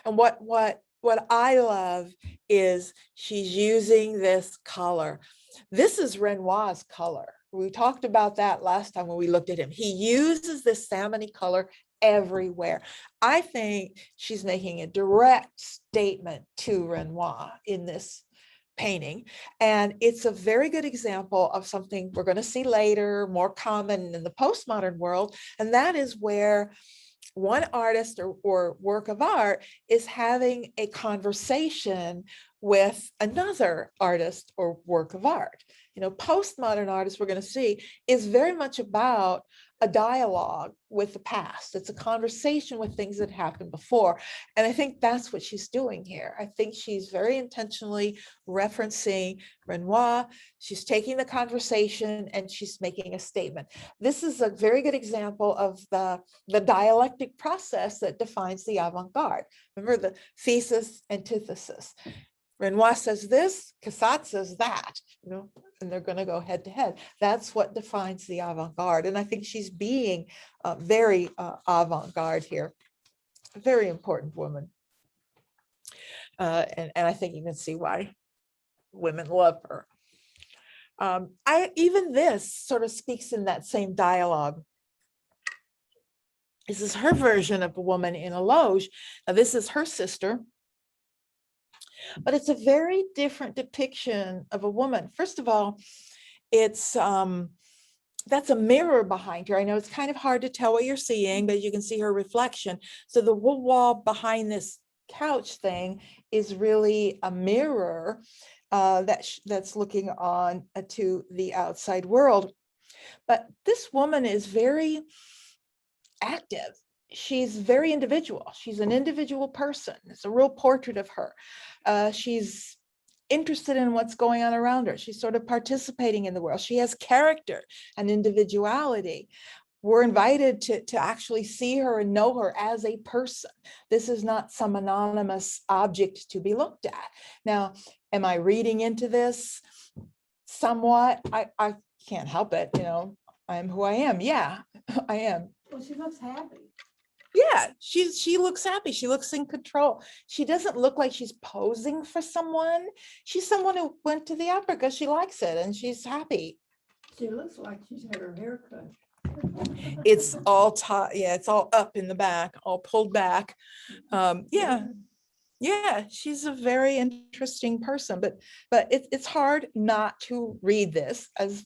And what I love is she's using this color. This is Renoir's color. We talked about that last time when we looked at him. He uses this salmon-y color everywhere. I think she's making a direct statement to Renoir in this painting. And it's a very good example of something we're going to see later, more common in the postmodern world. And that is where one artist or work of art is having a conversation with another artist or work of art. You know, postmodern artists, we're going to see, is very much about a dialogue with the past. It's a conversation with things that happened before. And I think that's what she's doing here. I think she's very intentionally referencing Renoir. She's taking the conversation and she's making a statement. This is a very good example of the dialectic process that defines the avant-garde. Remember the thesis, antithesis. Renoir says this, Cassatt says that, you know, and they're going to go head to head. That's what defines the avant-garde. And I think she's being very avant-garde here. A very important woman. And I think you can see why women love her. Even this sort of speaks in that same dialogue. This is her version of a woman in a loge. Now, this is her sister, but it's a very different depiction of a woman. First of all, it's that's a mirror behind her. I know it's kind of hard to tell what you're seeing, but you can see her reflection. So the wood wall behind this couch thing is really a mirror that's looking on to the outside world. But this woman is very active. She's very individual. She's an individual person. It's a real portrait of her. She's interested in what's going on around her. She's sort of participating in the world. She has character and individuality. We're invited to actually see her and know her as a person. This is not some anonymous object to be looked at. Now, am I reading into this somewhat? I can't help it, you know, I'm who I am. Yeah, I am. Well, she looks happy. Yeah, she looks happy. She looks in control. She doesn't look like she's posing for someone. She's someone who went to the opera because she likes it and she's happy. She looks like she's had her hair cut. It's all yeah, it's all up in the back, all pulled back. Yeah, she's a very interesting person, but it's hard not to read this as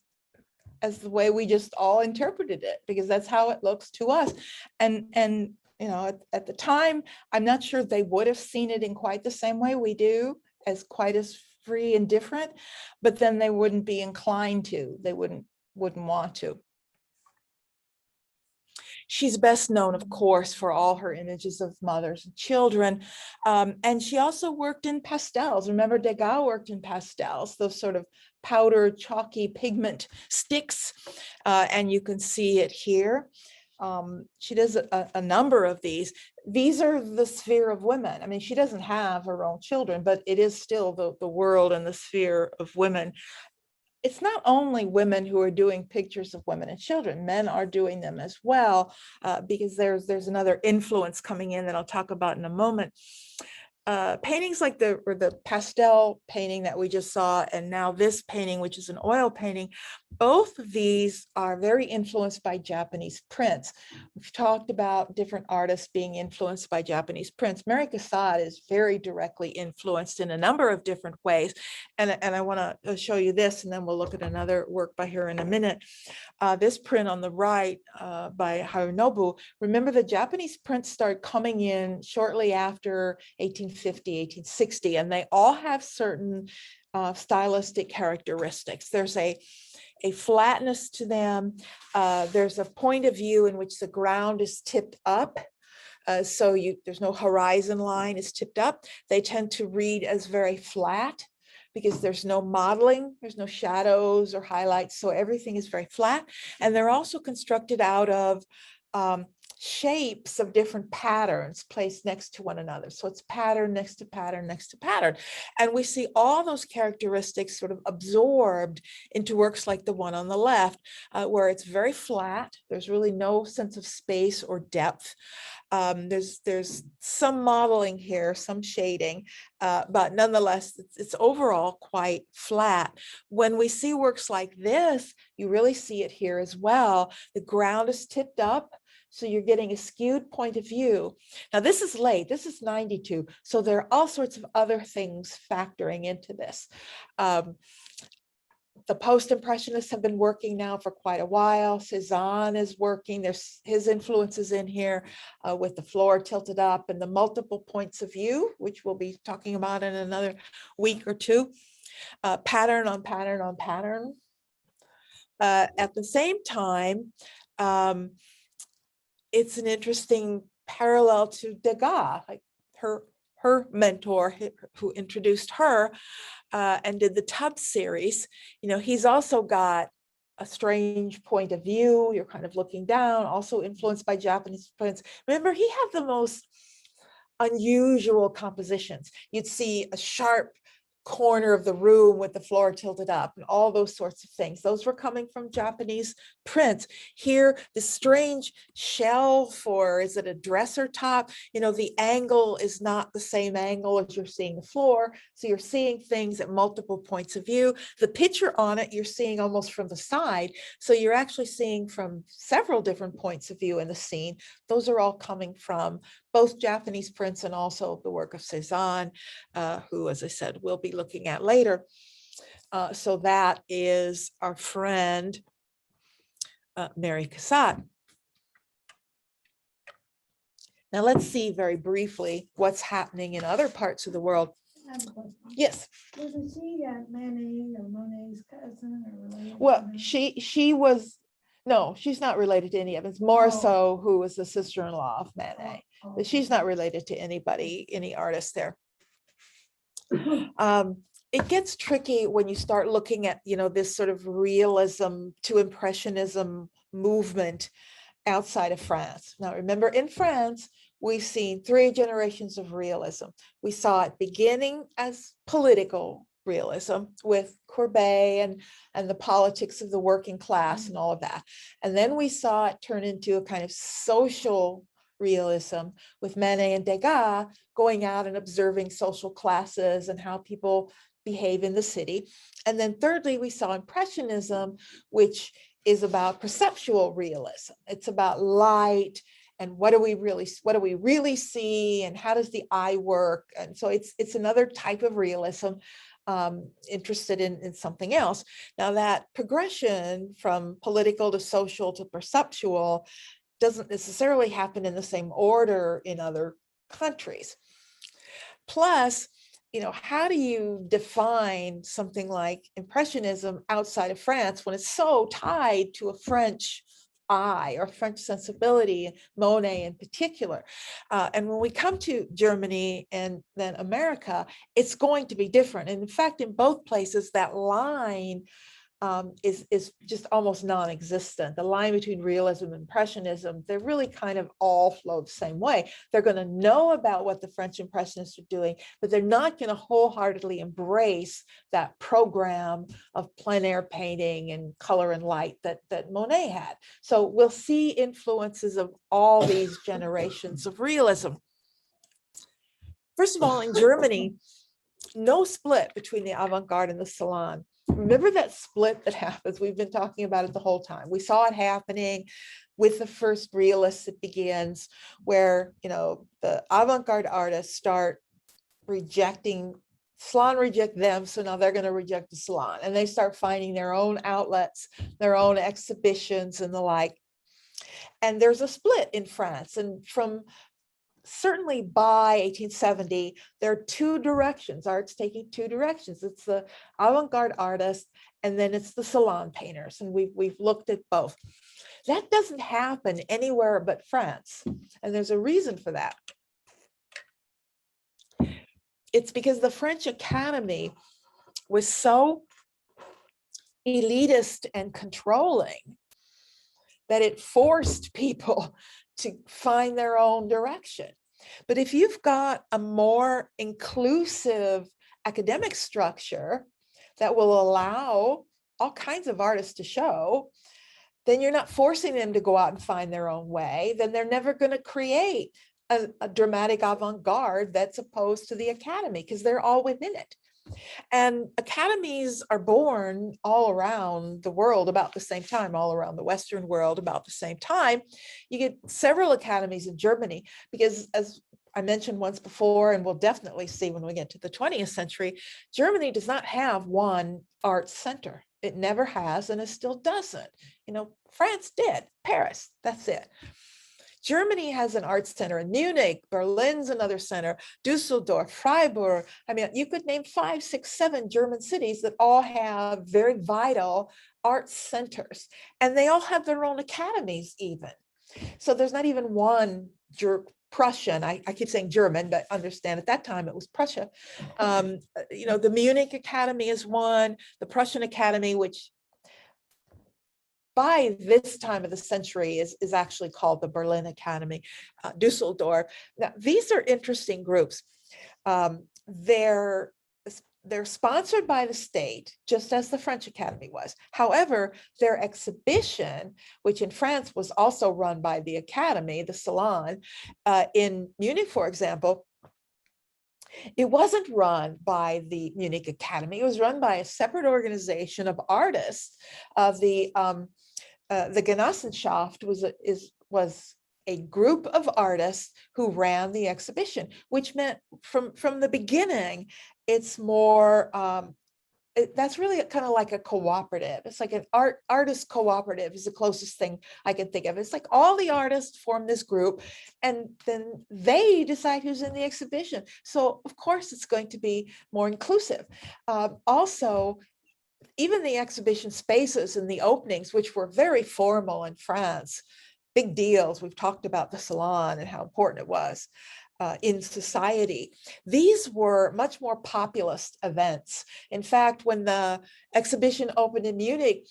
the way we just all interpreted it, because that's how it looks to us. And you know, at the time, I'm not sure they would have seen it in quite the same way we do, as quite as free and different, but then they wouldn't be inclined to, they wouldn't want to. She's best known, of course, for all her images of mothers and children. And she also worked in pastels. Remember, Degas worked in pastels, those sort of powder, chalky pigment sticks. And you can see it here. She does a number of these. These are the sphere of women. I mean, she doesn't have her own children, but it is still the world and the sphere of women. It's not only women who are doing pictures of women and children, men are doing them as well, because there's another influence coming in that I'll talk about in a moment. Paintings like the pastel painting that we just saw, and now this painting, which is an oil painting, both of these are very influenced by Japanese prints. We've talked about different artists being influenced by Japanese prints. Mary Cassatt is very directly influenced in a number of different ways. And I want to show you this, and then we'll look at another work by her in a minute. This print on the right by Harunobu. Remember, the Japanese prints started coming in shortly after 1850, 1860, and they all have certain stylistic characteristics. There's a flatness to them. There's a point of view in which the ground is tipped up. So there's no horizon line, it's tipped up. They tend to read as very flat because there's no modeling, there's no shadows or highlights. So everything is very flat. And they're also constructed out of shapes of different patterns placed next to one another. So it's pattern next to pattern next to pattern. And we see all those characteristics sort of absorbed into works like the one on the left, where it's very flat. There's really no sense of space or depth. There's some modeling here, some shading, but nonetheless, it's overall quite flat. When we see works like this, you really see it here as well. The ground is tipped up, so you're getting a skewed point of view. Now, this is late, this is 92, so there are all sorts of other things factoring into this. The post-impressionists have been working now for quite a while. Cézanne is working. There's his influences in here with the floor tilted up and the multiple points of view, which we'll be talking about in another week or two. Pattern on pattern on pattern. At the same time, it's an interesting parallel to Degas, like her mentor who introduced her and did the Tub series. You know, he's also got a strange point of view. You're kind of looking down, also influenced by Japanese prints. Remember, he had the most unusual compositions. You'd see a sharp corner of the room with the floor tilted up and all those sorts of things. Those were coming from Japanese prints. Here, the strange shelf, or is it a dresser top? You know, the angle is not the same angle as you're seeing the floor. So you're seeing things at multiple points of view. The picture on it, you're seeing almost from the side. So you're actually seeing from several different points of view in the scene. Those are all coming from both Japanese prints and also the work of Cezanne, who, as I said, we'll be looking at later. So that is our friend, Mary Cassatt. Now let's see very briefly what's happening in other parts of the world. I have a question. Yes, Wasn't she Manet or Monet's cousin or related? well, to them? she was, no, she's not related to any of it. It's Morisot, who was the sister-in-law of Manet. Oh, But she's not related to anybody, any artist there. It gets tricky when you start looking at, you know, this sort of realism to impressionism movement outside of France. Now, remember, in France, we've seen 3 generations of realism. We saw it beginning as political realism with Courbet and the politics of the working class and all of that. And then we saw it turn into a kind of social realism with Manet and Degas going out and observing social classes and how people behave in the city. And then thirdly, we saw Impressionism, which is about perceptual realism. It's about light and what do we really see and how does the eye work? And so it's another type of realism, interested in something else. Now that progression from political to social to perceptual doesn't necessarily happen in the same order in other countries. Plus, you know, how do you define something like Impressionism outside of France when it's so tied to a French eye or French sensibility, Monet in particular? And when we come to Germany and then America, it's going to be different. And in fact, in both places, that line is just almost non-existent. The line between realism and impressionism, they really kind of all flow the same way. They're going to know about what the French impressionists are doing, but they're not going to wholeheartedly embrace that program of plein air painting and color and light that Monet had. So we'll see influences of all these generations of realism. First of all, in Germany, no split between the avant-garde and the salon. Remember that split that happens? We've been talking about it the whole time. We saw it happening with the first realists. It begins where, you know, the avant-garde artists start rejecting, salon reject them, so now they're going to reject the salon. And they start finding their own outlets, their own exhibitions and the like. And there's a split in France. And from certainly by 1870, there are 2 directions. Art's taking 2 directions. It's the avant-garde artists, and then it's the salon painters. And we've looked at both. That doesn't happen anywhere but France. And there's a reason for that. It's because the French Academy was so elitist and controlling that it forced people to find their own direction. But if you've got a more inclusive academic structure that will allow all kinds of artists to show, then you're not forcing them to go out and find their own way. Then they're never going to create a dramatic avant-garde that's opposed to the academy, because they're all within it. And academies are born all around the world about the same time, all around the Western world about the same time. You get several academies in Germany because, as I mentioned once before, and we'll definitely see when we get to the 20th century, Germany does not have one arts center. It never has, and it still doesn't. You know, France did, Paris, that's it. Germany has an arts center in Munich, Berlin's another center, Dusseldorf, Freiburg. I mean, you could name 5, 6, 7 German cities that all have very vital arts centers, and they all have their own academies even. So there's not even one Prussian, I keep saying German, but understand at that time it was Prussia. You know, the Munich Academy is one, the Prussian Academy, which by this time of the century is actually called the Berlin Academy, Dusseldorf. Now, these are interesting groups. They're they're sponsored by the state, just as the French Academy was. However, their exhibition, which in France was also run by the Academy, the Salon, in Munich, for example, it wasn't run by the Munich Academy. It was run by a separate organization of artists. The Genossenschaft was a group of artists who ran the exhibition, which meant from the beginning, it's more, that's really kind of like a cooperative. It's like an artist cooperative is the closest thing I can think of. It's like all the artists form this group and then they decide who's in the exhibition. So of course it's going to be more inclusive. Also, even the exhibition spaces and the openings, which were very formal in France, big deals. We've talked about the Salon and how important it was in society. These were much more populist events. In fact, when the exhibition opened in Munich,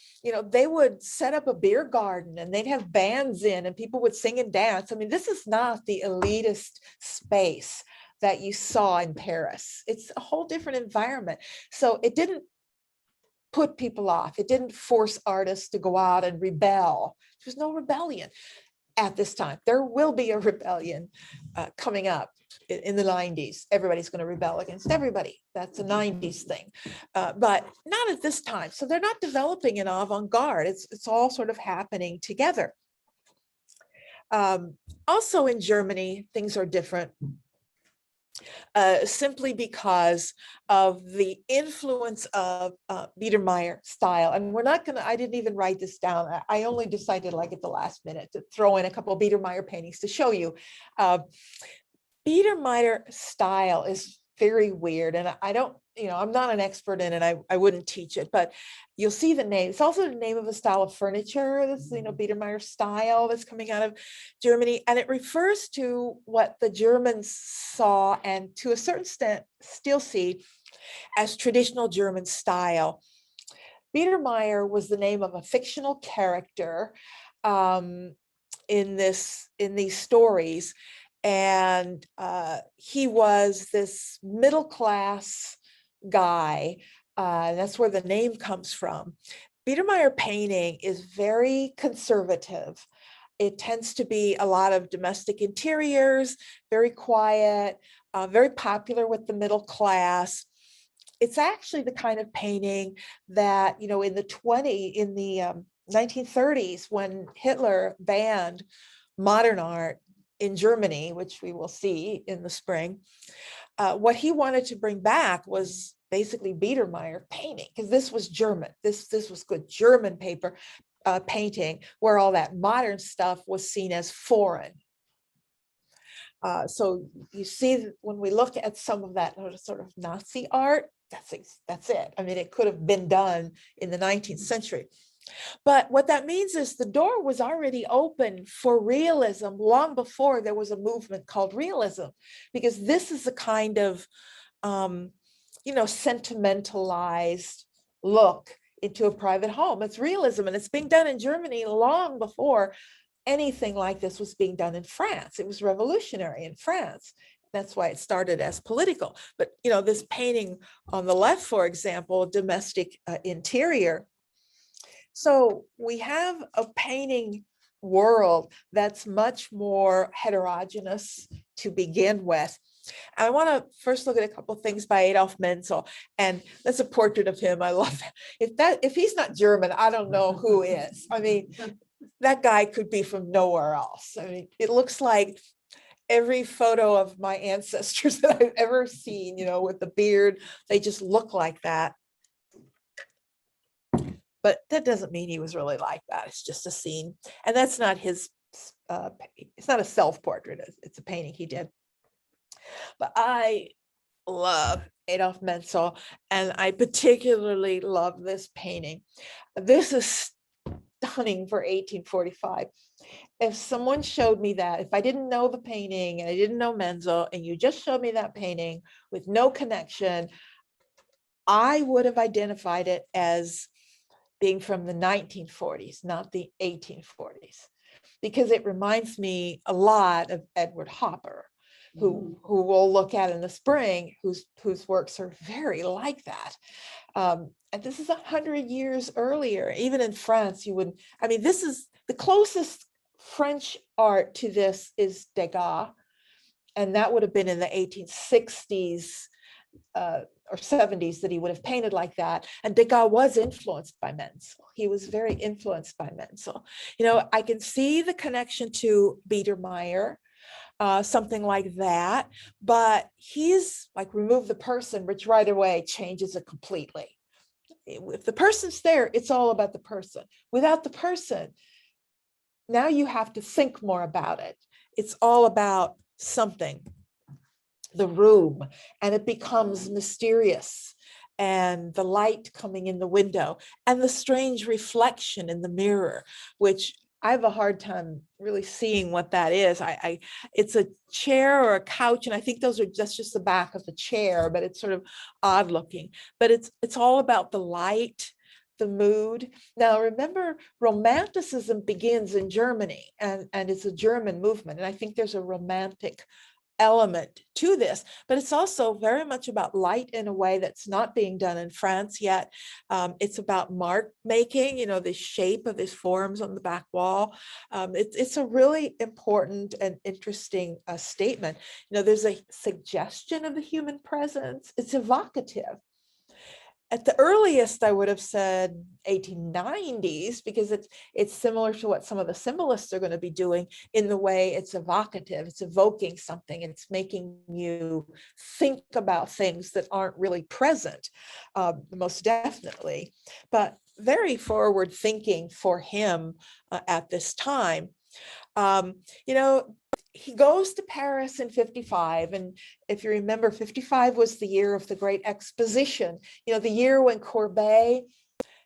they would set up a beer garden and they'd have bands in and people would sing and dance. I mean, this is not the elitist space that you saw in Paris. It's a whole different environment. So it didn't put people off. It didn't force artists to go out and rebel. There's no rebellion at this time. There will be a rebellion coming up in the 90s. Everybody's going to rebel against everybody. That's a 90s thing, but not at this time. So they're not developing an avant-garde. It's all sort of happening together. Also in Germany, things are different. Simply because of the influence of Biedermeier style. And we're not gonna, I didn't even write this down. I only decided like at the last minute to throw in a couple of Biedermeier paintings to show you. Biedermeier style is very weird. And I don't, I'm not an expert in it. I wouldn't teach it, but you'll see the name. It's also the name of a style of furniture. This is, Biedermeier style that's coming out of Germany. And it refers to what the Germans saw and to a certain extent still see as traditional German style. Biedermeier was the name of a fictional character in these stories. And he was this middle-class guy. That's where the name comes from. Biedermeier painting is very conservative. It tends to be a lot of domestic interiors, very quiet, very popular with the middle class. It's actually the kind of painting that, in the 1930s, when Hitler banned modern art in Germany, which we will see in the spring, what he wanted to bring back was basically Biedermeier painting, because this was German. This was good German paper painting, where all that modern stuff was seen as foreign. So you see, when we look at some of that sort of Nazi art, that's it. I mean, it could have been done in the 19th century. But what that means is the door was already open for realism long before there was a movement called realism, because this is a kind of, sentimentalized look into a private home. It's realism, and it's being done in Germany long before anything like this was being done in France. It was revolutionary in France. That's why it started as political. But, this painting on the left, for example, domestic interior. So we have a painting world that's much more heterogeneous to begin with. I want to first look at a couple of things by Adolf Menzel, and that's a portrait of him. I love that. If he's not German, I don't know who is. I mean, that guy could be from nowhere else. I mean, it looks like every photo of my ancestors that I've ever seen, with the beard, they just look like that. But that doesn't mean he was really like that. It's just a scene. And that's not his, it's not a self-portrait. It's a painting he did. But I love Adolf Menzel, and I particularly love this painting. This is stunning for 1845. If someone showed me that, if I didn't know the painting and I didn't know Menzel, and you just showed me that painting with no connection, I would have identified it as being from the 1940s, not the 1840s, because it reminds me a lot of Edward Hopper, who we'll look at in the spring, whose works are very like that. And this is 100 years earlier. Even in France, you wouldn't, I mean, this is the closest French art to this is Degas. And that would have been in the 1860s or 70s that he would have painted like that. And Degas was influenced by Menzel. He was very influenced by Menzel. You know, I can see the connection to Biedermeier, something like that, but he's like remove the person, which right away changes it completely. If the person's there, it's all about the person. Without the person, now you have to think more about it. It's all about something, the room, and it becomes mysterious, and the light coming in the window and the strange reflection in the mirror, which I have a hard time really seeing what that is. It's a chair or a couch, and I think that's just the back of the chair, but it's sort of odd looking. But it's all about the light, the mood. Now, remember, Romanticism begins in Germany, and it's a German movement, and I think there's a romantic element to this, but it's also very much about light in a way that's not being done in France yet. It's about mark making, you know, the shape of his forms on the back wall. It's a really important and interesting statement. You know, there's a suggestion of the human presence. It's evocative. At the earliest, I would have said 1890s, because it's similar to what some of the symbolists are going to be doing in the way it's evocative. It's evoking something. It's making you think about things that aren't really present, most definitely, but very forward thinking for him at this time. You know, he goes to Paris in 55. And if you remember, 55 was the year of the Great Exposition, you know, the year when Courbet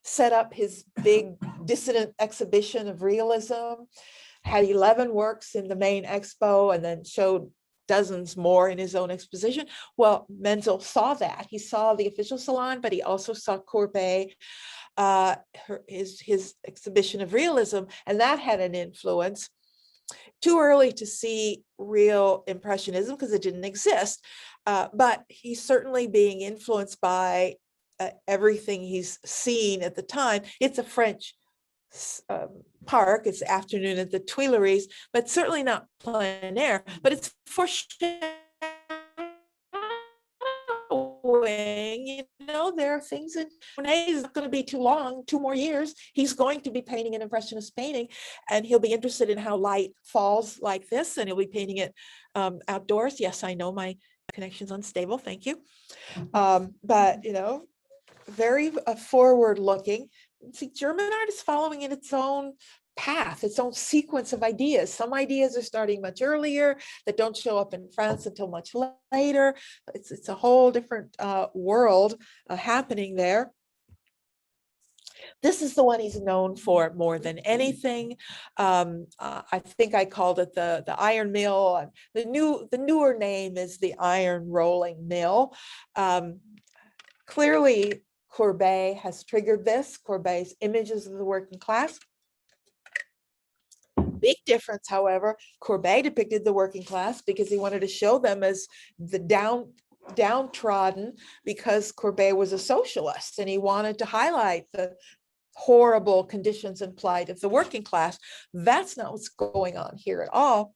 set up his big dissident exhibition of realism, had 11 works in the main expo, and then showed dozens more in his own exposition. Well, Menzel saw that. He saw the official salon, but he also saw Courbet, his exhibition of realism, and that had an influence. Too early to see real Impressionism because it didn't exist, but he's certainly being influenced by everything he's seen at the time. It's a French park, it's afternoon at the Tuileries, but certainly not plein air, but it's foreshadowing. You know, there are things in Monet is not going to be too long, 2 more years. He's going to be painting an Impressionist painting, and he'll be interested in how light falls like this, and he'll be painting it outdoors. Yes, I know my connection's unstable. Thank you. But, you know, very forward looking. See, German art is following in its own path, its own sequence of ideas. Some ideas are starting much earlier that don't show up in France until much later. It's a whole different world happening there. This is the one he's known for more than anything. I think I called it the iron mill. The newer name is the iron rolling mill. Clearly, Courbet has triggered this. Courbet's images of the working class. Big difference, however, Courbet depicted the working class because he wanted to show them as the downtrodden, because Courbet was a socialist and he wanted to highlight the horrible conditions and plight of the working class. That's not what's going on here at all.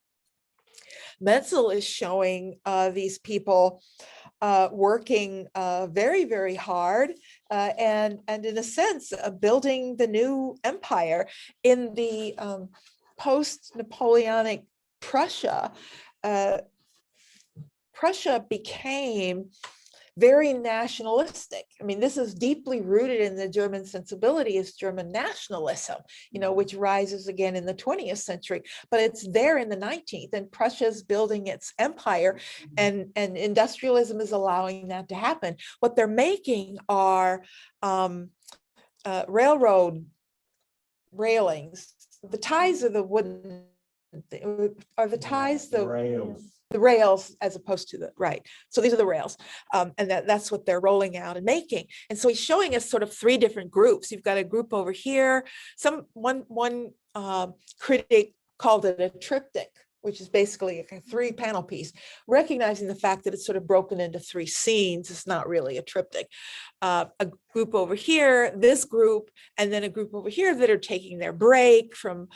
Menzel is showing these people working very, very hard and in a sense building the new empire in the post-Napoleonic Prussia. Prussia became very nationalistic. I mean, this is deeply rooted in the German sensibility, is German nationalism, you know, which rises again in the 20th century, but it's there in the 19th, and Prussia's building its empire, and industrialism is allowing that to happen. What they're making are railroad railings. The ties are the wooden, are the ties the rails. The rails, as opposed to the right. So these are the rails, and that's what they're rolling out and making. And so he's showing us sort of 3 different groups. You've got a group over here. One critic called it a triptych, which is basically a 3-panel piece, recognizing the fact that it's sort of broken into 3 scenes. It's not really a triptych. A group over here, this group, and then a group over here that are taking their break from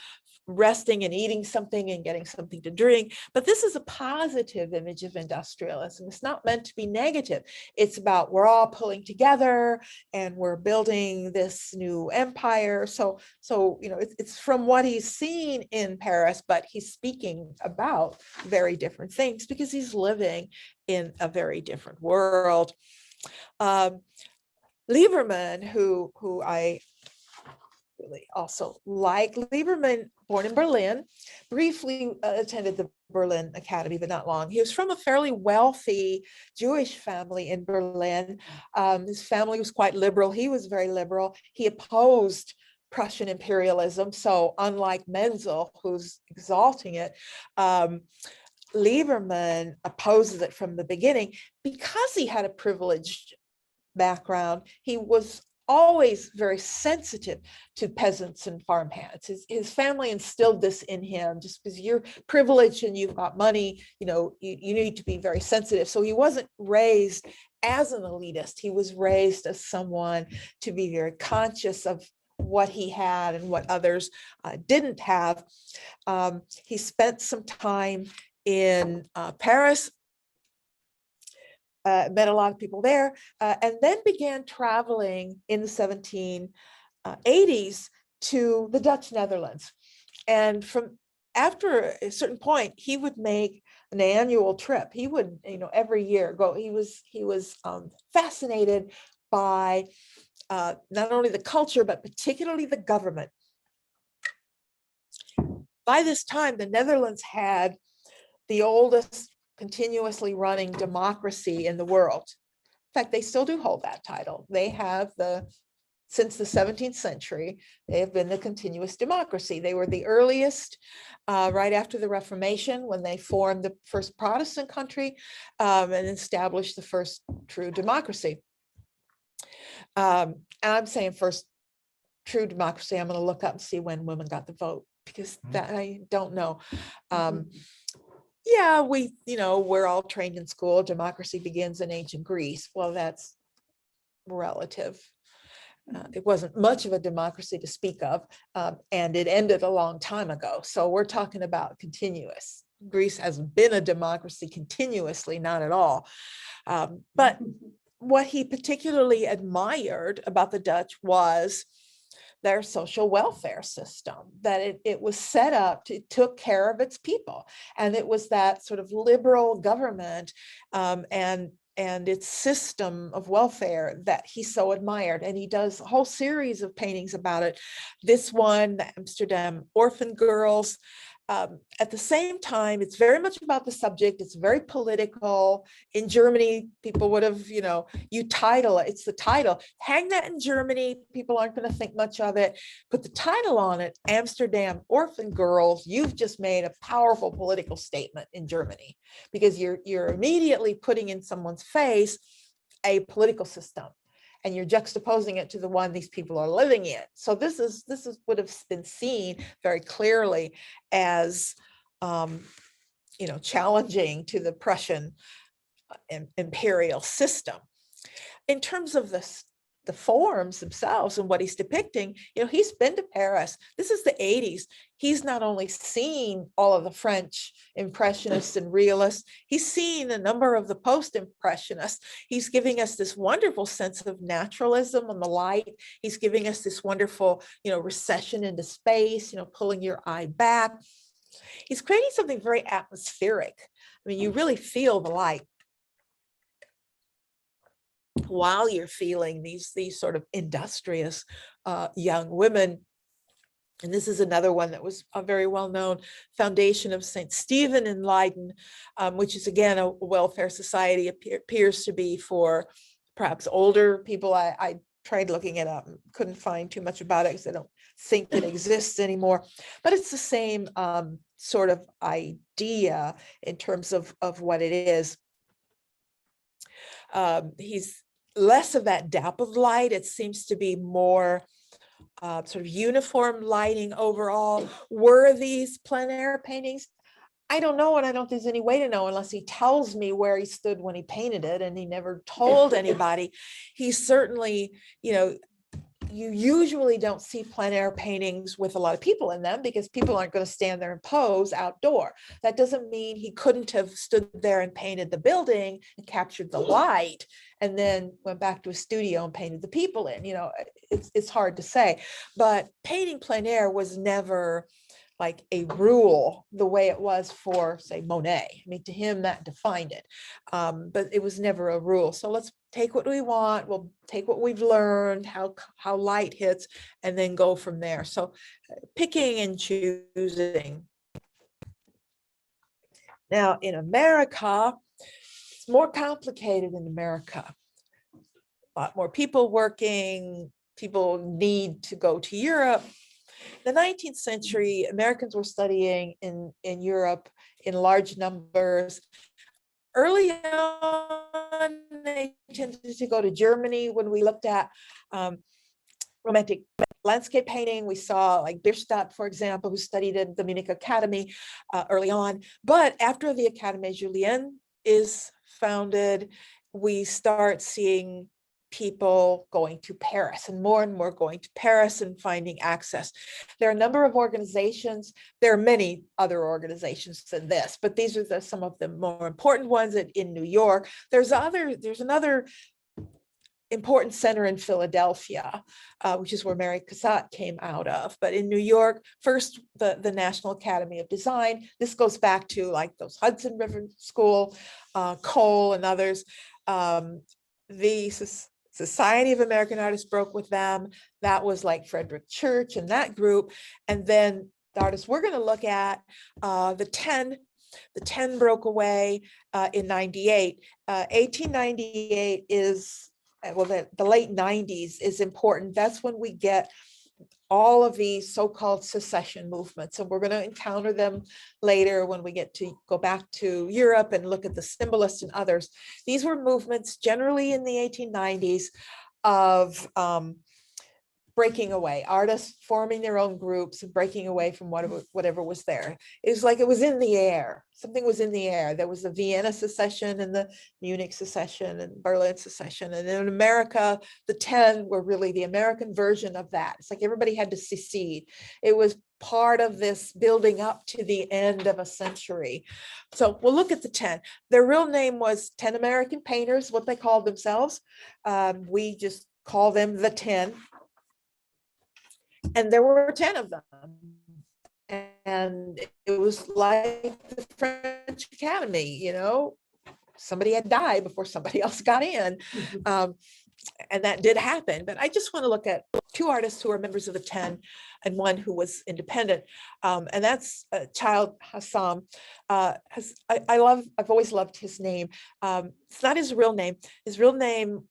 resting and eating something and getting something to drink. But this is a positive image of industrialism. It's not meant to be negative. It's about we're all pulling together and we're building this new empire. So it's from what he's seen in Paris, but he's speaking about very different things because he's living in a very different world. Lieberman, who I really also like. Lieberman, born in Berlin, briefly attended the Berlin Academy, but not long. He was from a fairly wealthy Jewish family in Berlin. His family was quite liberal. He was very liberal. He opposed Prussian imperialism. So unlike Menzel, who's exalting it, Lieberman opposes it from the beginning because he had a privileged background. He was always very sensitive to peasants and farmhands. His family instilled this in him. Just because you're privileged and you've got money, you need to be very sensitive. So he wasn't raised as an elitist. He was raised as someone to be very conscious of what he had and what others didn't have. He spent some time in Paris, met a lot of people there, and then began traveling in the 1780s to the Dutch Netherlands. And from after a certain point, he would make an annual trip. He would, every year go. He was fascinated by not only the culture, but particularly the government. By this time, the Netherlands had the oldest continuously running democracy in the world. In fact, they still do hold that title. They have since the 17th century, they have been the continuous democracy. They were the earliest, right after the Reformation, when they formed the first Protestant country and established the first true democracy. And I'm saying first true democracy. I'm going to look up and see when women got the vote, because that I don't know. Yeah, we're all trained in school. Democracy begins in ancient Greece. Well, that's relative. It wasn't much of a democracy to speak of, and it ended a long time ago. So we're talking about continuous. Greece hasn't been a democracy continuously, not at all. But what he particularly admired about the Dutch was their social welfare system, that it was set up it took care of its people. And it was that sort of liberal government and its system of welfare that he so admired. And he does a whole series of paintings about it. This one, the Amsterdam Orphan Girls. At the same time, it's very much about the subject. It's very political. In Germany, people would have, you title it, it's the title. Hang that in Germany, people aren't going to think much of it. Put the title on it, Amsterdam Orphan Girls, you've just made a powerful political statement in Germany, because you're immediately putting in someone's face a political system. And you're juxtaposing it to the one these people are living in. So this would have been seen very clearly as, challenging to the Prussian imperial system. In terms of the forms themselves and what he's depicting, he's been to Paris. This is the 80s. He's not only seen all of the French impressionists and realists, he's seen a number of the post-impressionists. He's giving us this wonderful sense of naturalism and the light. He's giving us this wonderful, recession into space, pulling your eye back. He's creating something very atmospheric. I mean, you really feel the light while you're feeling these sort of industrious young women. And this is another one that was a very well-known foundation of St. Stephen in Leiden, which is again a welfare society, appears to be for perhaps older people. I tried looking it up, couldn't find too much about it because I don't think it exists anymore. But it's the same sort of idea in terms of what it is. He's less of that dappled light. It seems to be more sort of uniform lighting overall. Were these plein air paintings? I don't know, and I don't think there's any way to know unless he tells me where he stood when he painted it, and he never told anybody. He certainly, you know, you usually don't see plein air paintings with a lot of people in them because people aren't going to stand there and pose outdoor. That doesn't mean he couldn't have stood there and painted the building and captured the light and then went back to a studio and painted the people in. You know, it's hard to say, but painting plein air was never like a rule the way it was for, say, Monet. I mean, to him, that defined it, but it was never a rule. So let's take what we want, we'll take what we've learned, how light hits, and then go from there. So picking and choosing. Now, in America, it's more complicated in America. A lot more people working, people need to go to Europe. The 19th century, Americans were studying in Europe in large numbers. Early on, they tended to go to Germany. When we looked at romantic landscape painting, we saw like Bierstadt, for example, who studied at the Munich Academy early on. But after the Académie Julienne is founded, we start seeing people going to Paris and more going to Paris and finding access. There are a number of organizations. There are many other organizations than this, but these are some of the more important ones in New York. There's another important center in Philadelphia, which is where Mary Cassatt came out of. But in New York, first, the National Academy of Design. This goes back to like those Hudson River School, Cole and others. The Society of American Artists broke with them. That was like Frederick Church and that group. And then the artists we're going to look at, the 10 broke away in 98. 1898 is, well, the late 90s is important. That's when we get all of these so-called secession movements, and we're going to encounter them later when we get to go back to Europe and look at the symbolists and others. These were movements generally in the 1890s of breaking away, artists forming their own groups and breaking away from whatever was there. It was like it was in the air. Something was in the air. There was the Vienna secession and the Munich secession and Berlin secession. And in America, the 10 were really the American version of that. It's like everybody had to secede. It was part of this building up to the end of a century. So we'll look at the 10. Their real name was 10 American Painters, what they called themselves. We just call them the 10. And there were 10 of them. And it was like the French Academy, you know, somebody had died before somebody else got in. And that did happen. But I just want to look at two artists who are members of the 10 and one who was independent. And that's Child Hassam. I've always loved his name. It's not his real name. His real name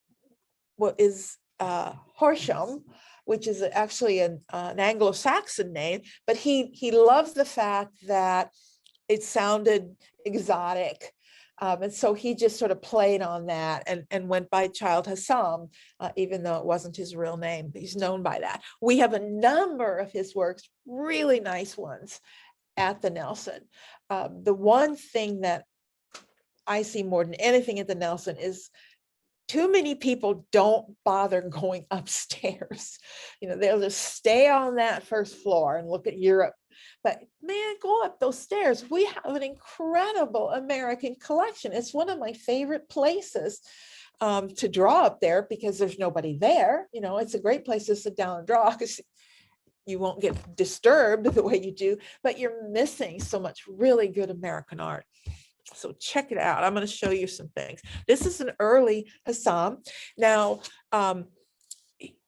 is Horsham, which is actually an Anglo-Saxon name, but he loves the fact that it sounded exotic. And so he just sort of played on that and went by Child Hassam, even though it wasn't his real name. He's known by that. We have a number of his works, really nice ones, at the Nelson. The one thing that I see more than anything at the Nelson is too many people don't bother going upstairs. You know, they'll just stay on that first floor and look at Europe. But man, go up those stairs. We have an incredible American collection. It's one of my favorite places to draw up there because there's nobody there. You know, it's a great place to sit down and draw because you won't get disturbed the way you do, but you're missing so much really good American art. So check it out. I'm going to show you some things. This is an early Hassam. Now,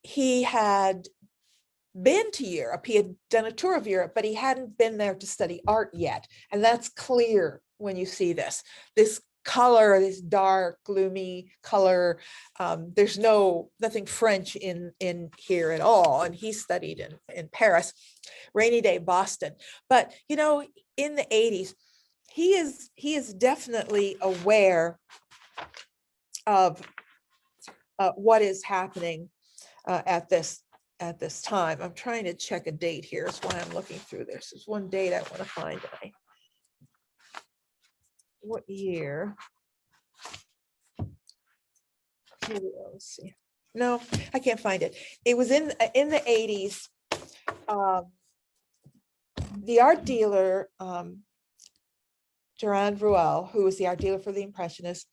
he had been to Europe. He had done a tour of Europe, but he hadn't been there to study art yet. And that's clear when you see this. This color, this dark, gloomy color. There's nothing French in here at all. And he studied in Paris, rainy day Boston. But, you know, in the 80s, he is definitely aware of what is happening at this time. I'm trying to check a date here. That's why I'm looking through this. There's one date I want to find. what year. Here we go, let's see. No, I can't find it. It was in the 80s. The art dealer, Durand Ruel, who was the art dealer for the Impressionists,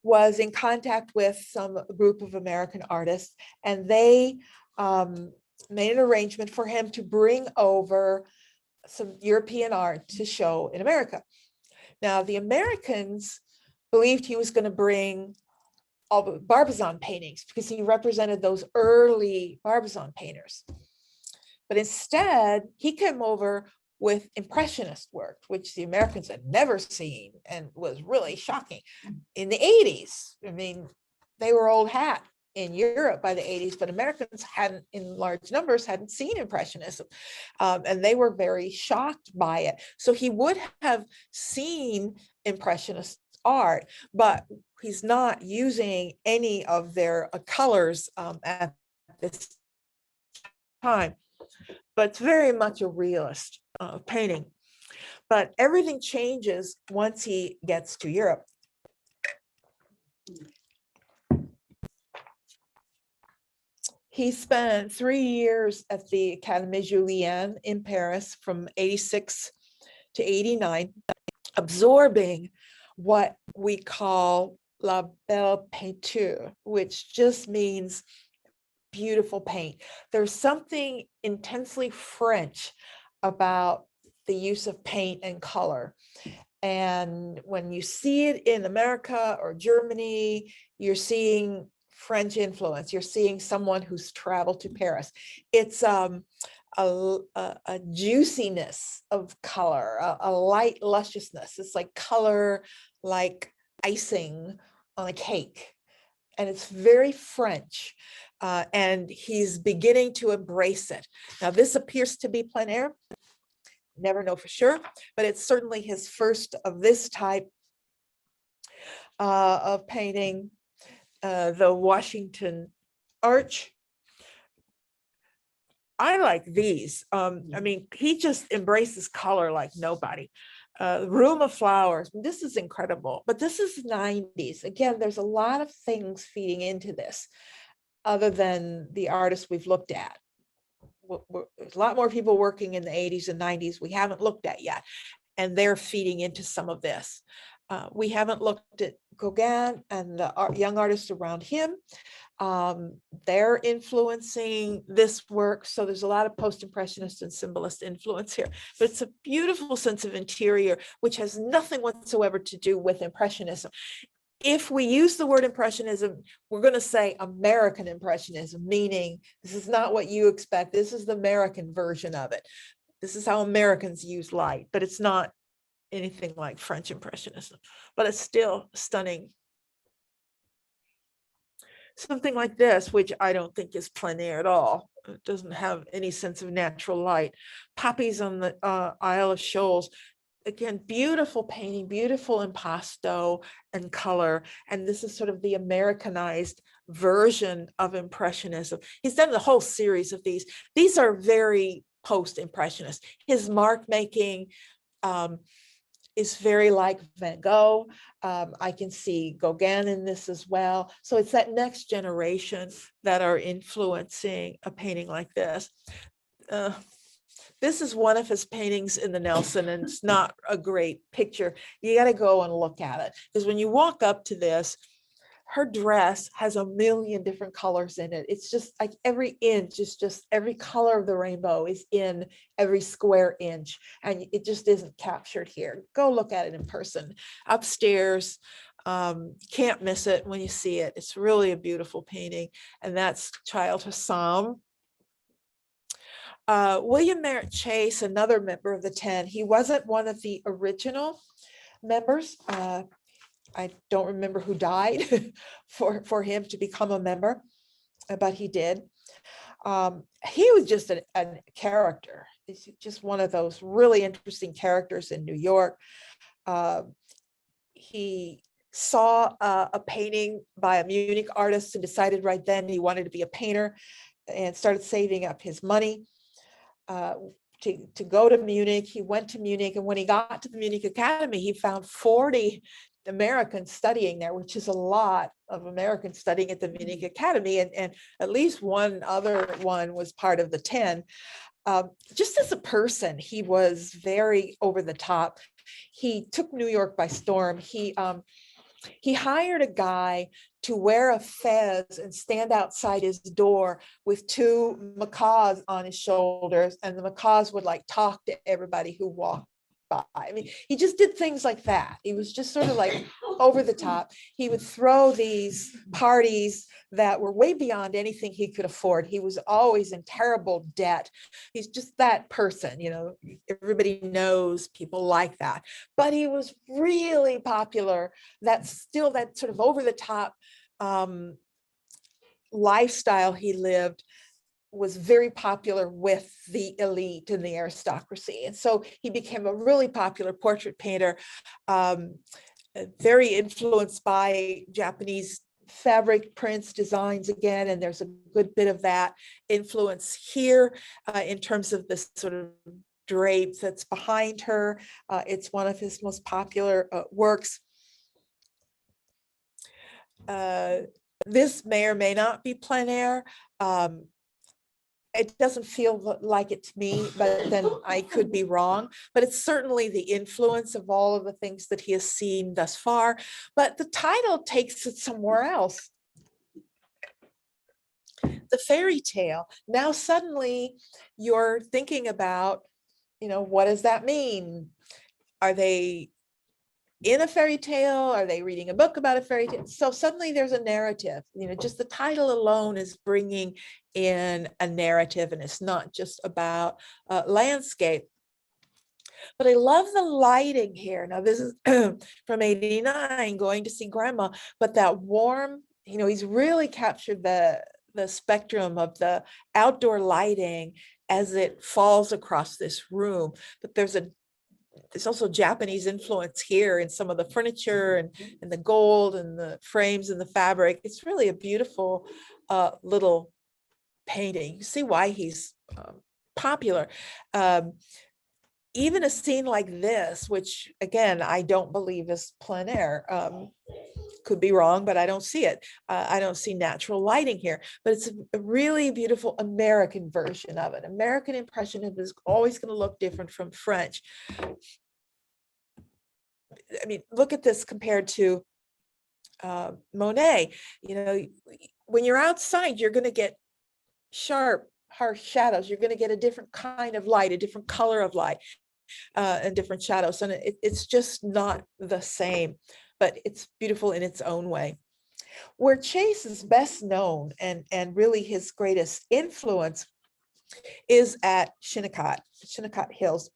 was in contact with some group of American artists, and they made an arrangement for him to bring over some European art to show in America. Now, the Americans believed he was going to bring all the Barbizon paintings because he represented those early Barbizon painters. But instead, he came over with Impressionist work, which the Americans had never seen and was really shocking in the 80s. I mean, they were old hat in Europe by the 80s, but Americans hadn't, in large numbers, hadn't seen Impressionism. And they were very shocked by it. So he would have seen Impressionist art, but he's not using any of their colors at this time. But it's very much a realist painting. But everything changes once he gets to Europe. He spent 3 years at the Académie Julienne in Paris from 86 to 89, absorbing what we call la belle peinture, which just means beautiful paint. There's something intensely French about the use of paint and color. And when you see it in America or Germany, you're seeing French influence. You're seeing someone who's traveled to Paris. It's a juiciness of color, a light lusciousness. It's like color, like icing on a cake. And it's very French. And he's beginning to embrace it. Now, this appears to be plein air. Never know for sure, but it's certainly his first of this type of painting. The Washington Arch. I like these. I mean, he just embraces color like nobody. Room of Flowers. This is incredible, but this is 90s. Again, there's a lot of things feeding into this other than the artists we've looked at. There's a lot more people working in the 80s and 90s we haven't looked at yet, and they're feeding into some of this. We haven't looked at Gauguin and the young artists around him. They're influencing this work. So there's a lot of post-impressionist and symbolist influence here, but it's a beautiful sense of interior, which has nothing whatsoever to do with Impressionism. If we use the word Impressionism, we're going to say American Impressionism, meaning this is not what you expect. This is the American version of it. This is how Americans use light, but it's not anything like French Impressionism, but it's still stunning. Something like this, which I don't think is plein air at all. It doesn't have any sense of natural light. Poppies on the Isle of Shoals. Again, beautiful painting, beautiful impasto and color. And this is sort of the Americanized version of Impressionism. He's done the whole series of these. These are very post-impressionist. His mark making is very like Van Gogh. I can see Gauguin in this as well. So it's that next generation that are influencing a painting like this. This is one of his paintings in the Nelson, and it's not a great picture. You got to go and look at it, because when you walk up to this, her dress has a million different colors in it. It's just like every inch is just every color of the rainbow is in every square inch, and it just isn't captured here. Go look at it in person upstairs. Can't miss it when you see it. It's really a beautiful painting, and that's Child Hussam. William Merritt Chase, another member of the 10, he wasn't one of the original members. I don't remember who died for him to become a member, but he did. He was just a character. He's just one of those really interesting characters in New York. He saw a painting by a Munich artist and decided right then he wanted to be a painter and started saving up his money. to go to Munich. He went to Munich, and when he got to the Munich Academy, he found 40 Americans studying there, which is a lot of Americans studying at the Munich Academy, and at least one other one was part of the 10. Just as a person, he was very over the top. He took New York by storm. He hired a guy to wear a fez and stand outside his door with 2 macaws on his shoulders, and the macaws would like talk to everybody who walked by. I mean, he just did things like that. He was just sort of like over the top. He would throw these parties that were way beyond anything he could afford. He was always in terrible debt. He's just that person, you know, everybody knows people like that. But he was really popular. That's still that sort of over the top lifestyle he lived was very popular with the elite and the aristocracy. And so he became a really popular portrait painter, very influenced by Japanese fabric prints, designs again, and there's a good bit of that influence here in terms of this sort of drape that's behind her. It's one of his most popular works. This may or may not be plein air. It doesn't feel like it to me, but then I could be wrong. But it's certainly the influence of all of the things that he has seen thus far. But the title takes it somewhere else. The fairy tale. Now suddenly you're thinking about, you know, what does that mean? Are they in a fairy tale? Are they reading a book about a fairy tale? So suddenly there's a narrative, you know, just the title alone is bringing in a narrative, and it's not just about landscape. But I love the lighting here. Now this is from '89, Going to See Grandma, but that warm, you know, he's really captured the spectrum of the outdoor lighting as it falls across this room. But there's also Japanese influence here in some of the furniture and the gold and the frames and the fabric. It's really a beautiful little painting. You see why he's popular. Even a scene like this, which again, I don't believe is plein air. Could be wrong, but I don't see it. I don't see natural lighting here, but it's a really beautiful American version of it. American impressionism is always going to look different from French. I mean, look at this compared to Monet. You know, when you're outside, you're going to get sharp, harsh shadows. You're going to get a different kind of light, a different color of light, and different shadows. And it's just not the same, but it's beautiful in its own way. Where Chase is best known and really his greatest influence is at Shinnecock Hills.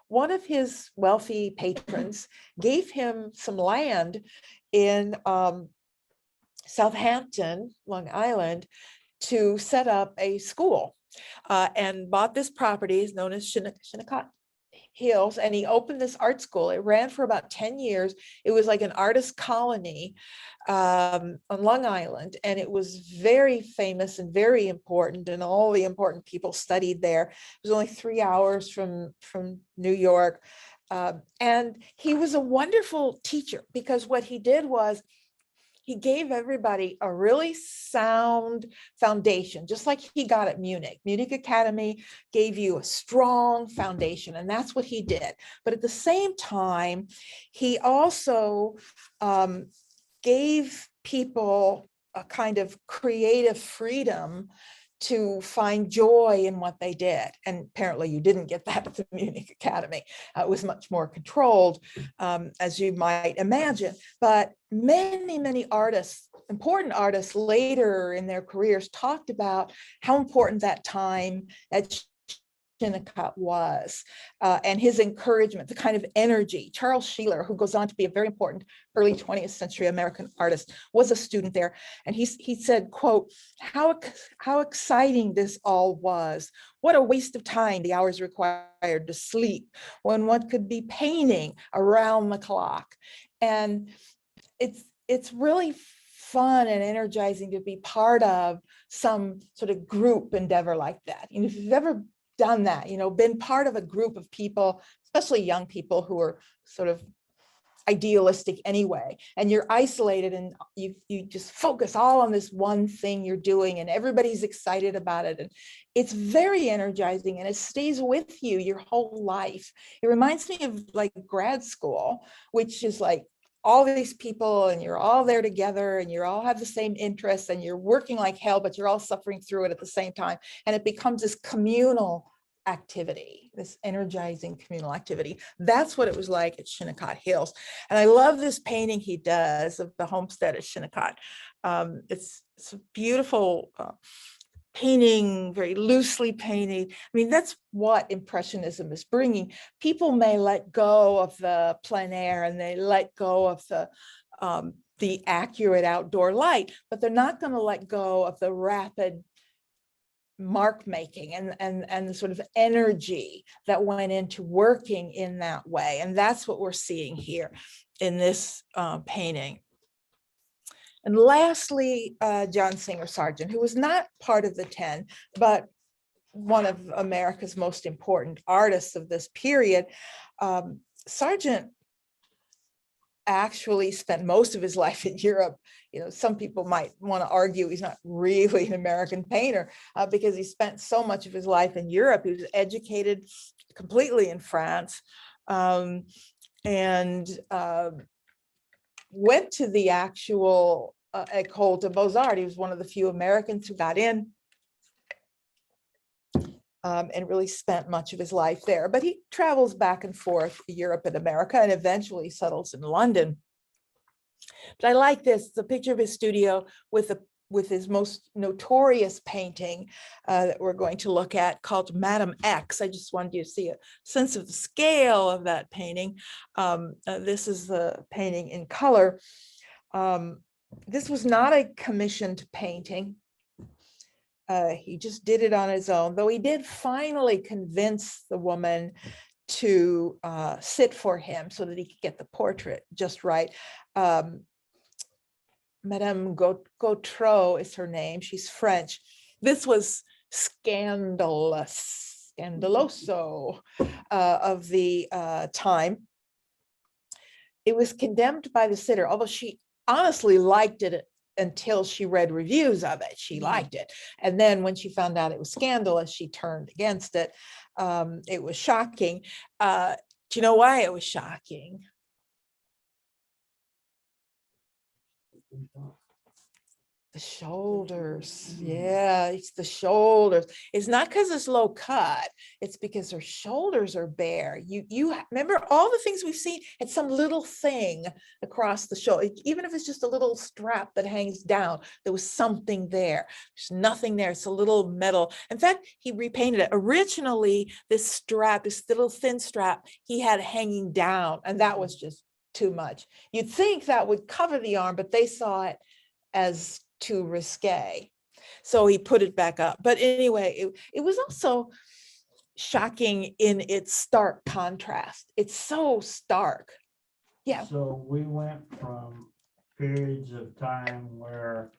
One of his wealthy patrons gave him some land in Southampton, Long Island, to set up a school, and bought this property known as Shinnecock Hills, and he opened this art school. It ran for about 10 years. It was like an artist colony on Long Island, and it was very famous and very important, and all the important people studied there. It was only 3 hours from New York, and he was a wonderful teacher, because what he did was he gave everybody a really sound foundation, just like he got at Munich. Munich Academy gave you a strong foundation, and that's what he did. But at the same time, he also gave people a kind of creative freedom to find joy in what they did. And apparently you didn't get that at the Munich Academy. It was much more controlled, as you might imagine. But many, many artists, important artists later in their careers, talked about how important that time at Shinnecock was, and his encouragement, the kind of energy. Charles Sheeler, who goes on to be a very important early 20th century American artist, was a student there. And he said, quote, how exciting this all was. What a waste of time, the hours required to sleep, when one could be painting around the clock. And it's really fun and energizing to be part of some sort of group endeavor like that. And if you've ever done that, you know, been part of a group of people, especially young people who are sort of idealistic anyway, and you're isolated and you just focus all on this one thing you're doing and everybody's excited about it, and it's very energizing and it stays with you your whole life. It reminds me of like grad school, which is like all these people and you're all there together and you all have the same interests and you're working like hell, but you're all suffering through it at the same time, and it becomes this communal activity, this energizing communal activity. That's what it was like at Shinnecock Hills. And I love this painting he does of the homestead at Shinnecock. It's a beautiful painting, very loosely painted. I mean, that's what Impressionism is bringing. People may let go of the plein air and they let go of the accurate outdoor light, but they're not going to let go of the rapid mark making and the sort of energy that went into working in that way. And that's what we're seeing here in this painting. And lastly, John Singer Sargent, who was not part of the 10, but one of America's most important artists of this period. Sargent actually spent most of his life in Europe. You know, some people might want to argue he's not really an American painter because he spent so much of his life in Europe. He was educated completely in France and went to the actual École de Beaux-Arts. He was one of the few Americans who got in and really spent much of his life there. But he travels back and forth Europe and America and eventually settles in London. But I like this. It's a picture of his studio with his most notorious painting that we're going to look at, called Madame X. I just wanted you to see a sense of the scale of that painting. This is the painting in color. This was not a commissioned painting. He just did it on his own, though he did finally convince the woman to sit for him so that he could get the portrait just right. Madame Gautreau is her name. She's French. This was scandaloso of the time. It was condemned by the sitter, although she honestly liked it until she read reviews of it. She liked it. And then when she found out it was scandalous, she turned against it. It was shocking. Do you know why it was shocking? The shoulders. Yeah, it's the shoulders. It's not because it's low cut. It's because her shoulders are bare. You remember all the things we've seen. It's some little thing across the shoulder. Even if it's just a little strap that hangs down, there was something there. There's nothing there. It's a little metal. In fact, he repainted it. Originally, this strap, this little thin strap, he had hanging down, and that was just too much. You'd think that would cover the arm, but they saw it as too risque. So he put it back up. But anyway, it was also shocking in its stark contrast. It's so stark. Yeah. So we went from periods of time where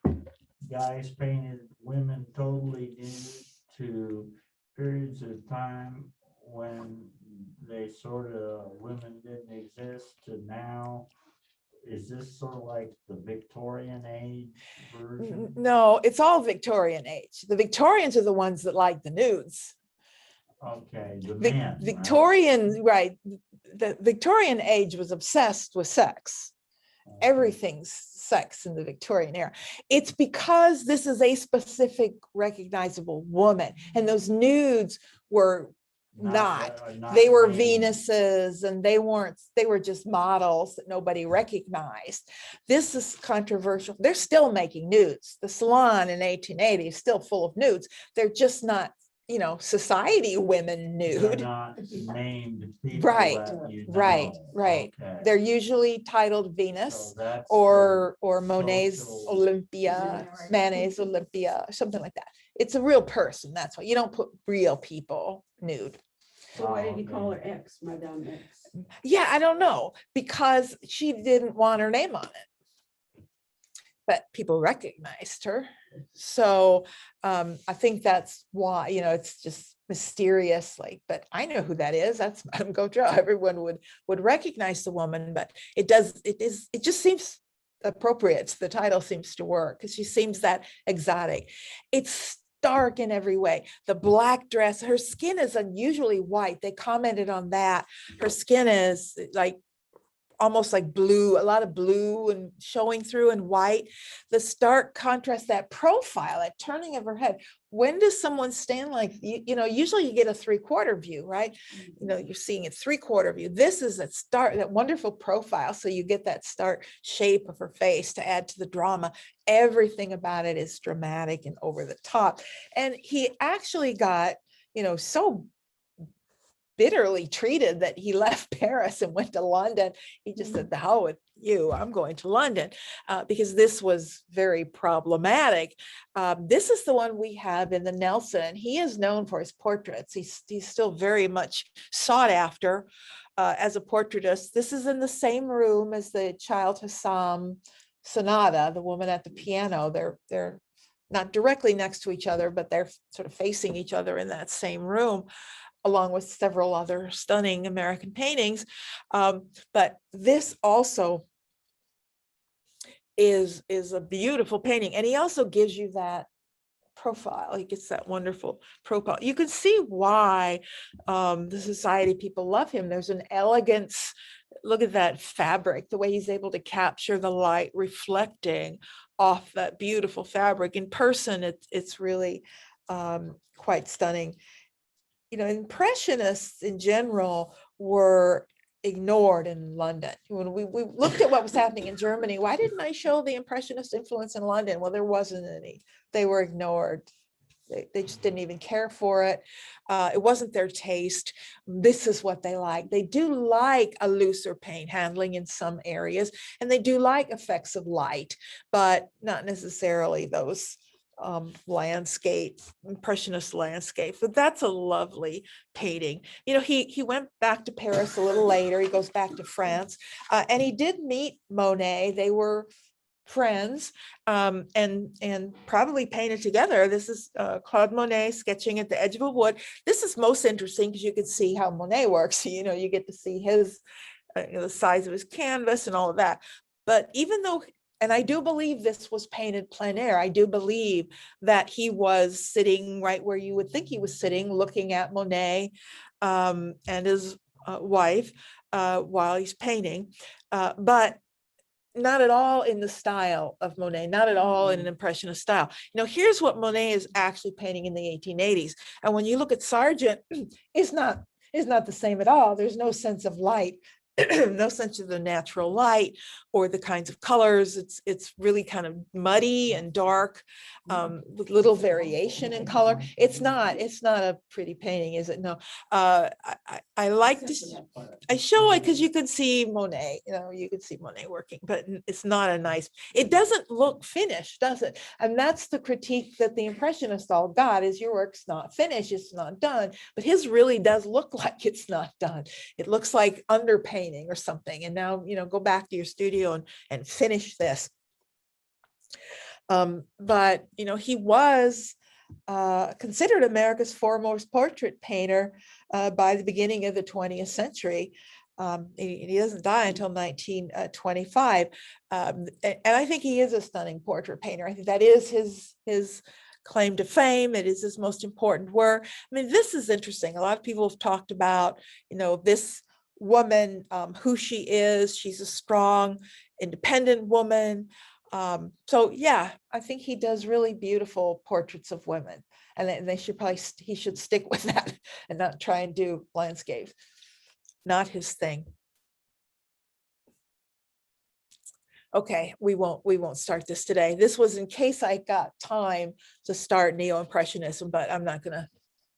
guys painted women totally nude to periods of time when they sort of, women didn't exist, to now. Is this sort of like the Victorian age version? No, it's all Victorian age. The Victorians are the ones that like the nudes. Okay, the men. Victorian, right? The Victorian age was obsessed with sex. Right? Everything's sex in the Victorian era. It's because this is a specific recognizable woman, and those nudes were not. They were Venuses, and they were just models that nobody recognized. This is controversial. They're still making nudes. The salon in 1880 is still full of nudes. They're just not, you know, society women nude. They're not named people. Right, that you know. right. Okay. They're usually titled Venus, So that's or the Monet's social- Olympia, Manet's Olympia, something like that. It's a real person. That's why you don't put real people nude. So why did he call her X, Madame X? Yeah, I don't know, because she didn't want her name on it. but people recognized her. So I think that's why, it's just mysterious, like, but I know who that is. That's Madame Gaudreau. Everyone would recognize the woman, but it just seems appropriate. The title seems to work because she seems that exotic. It's stark in every way. The black dress, her skin is unusually white. They commented on that. Her skin is like almost like blue, a lot of blue and showing through and white. The stark contrast, that profile, that turning of her head. When does someone stand like, usually you get a 3/4 view, right? You're seeing it 3/4 view. This is that wonderful profile. So you get that stark shape of her face to add to the drama. Everything about it is dramatic and over the top. And he actually got, so bitterly treated that he left Paris and went to London. He just said, the hell with you, I'm going to London, because this was very problematic. This is the one we have in the Nelson. He is known for his portraits. He's still very much sought after as a portraitist. This is in the same room as the Child Hassam Sonata, the woman at the piano. They're not directly next to each other, but they're sort of facing each other in that same room, along with several other stunning American paintings. But this also is a beautiful painting. And he also gives you that profile. He gets that wonderful profile. You can see why the society people love him. There's an elegance. Look at that fabric, the way he's able to capture the light reflecting off that beautiful fabric. In person, it's really quite stunning. Impressionists in general were ignored in London. When we looked at what was happening in Germany, why didn't I show the Impressionist influence in London? Well, there wasn't any. They were ignored. They just didn't even care for it. It wasn't their taste. This is what they like. They do like a looser paint handling in some areas, and they do like effects of light, but not necessarily those impressionist landscape. But that's a lovely painting. He went back to Paris a little later. He goes back to France, and he did meet Monet. They were friends, and probably painted together. This is Claude Monet sketching at the edge of a wood. This is most interesting because you can see how Monet works. You get to see his the size of his canvas and all of that. But even though, and I do believe this was painted plein air, I do believe that he was sitting right where you would think he was sitting, looking at Monet and his wife while he's painting, but not at all in the style of Monet, not at all in an impressionist style. Here's what Monet is actually painting in the 1880s. And when you look at Sargent, it's not the same at all. There's no sense of light, no sense of the natural light or the kinds of colors. It's really kind of muddy and dark, with little variation in color. It's not a pretty painting, is it? No. I like to, I show it because you could see Monet, you could see Monet working, but it's not it doesn't look finished, does it? And that's the critique that the Impressionists all got, is your work's not finished, it's not done. But his really does look like it's not done. It looks like underpainting or something. And now, go back to your studio and finish this. But, he was considered America's foremost portrait painter by the beginning of the 20th century. He doesn't die until 1925. And I think he is a stunning portrait painter. I think that is his claim to fame. It is his most important work. I mean, this is interesting. A lot of people have talked about, this woman, who she is. She's a strong, independent woman. So yeah, I think he does really beautiful portraits of women, and he should stick with that and not try and do landscapes. Not his thing. Okay, we won't start this today. This was in case I got time to start Neo-Impressionism, but I'm not gonna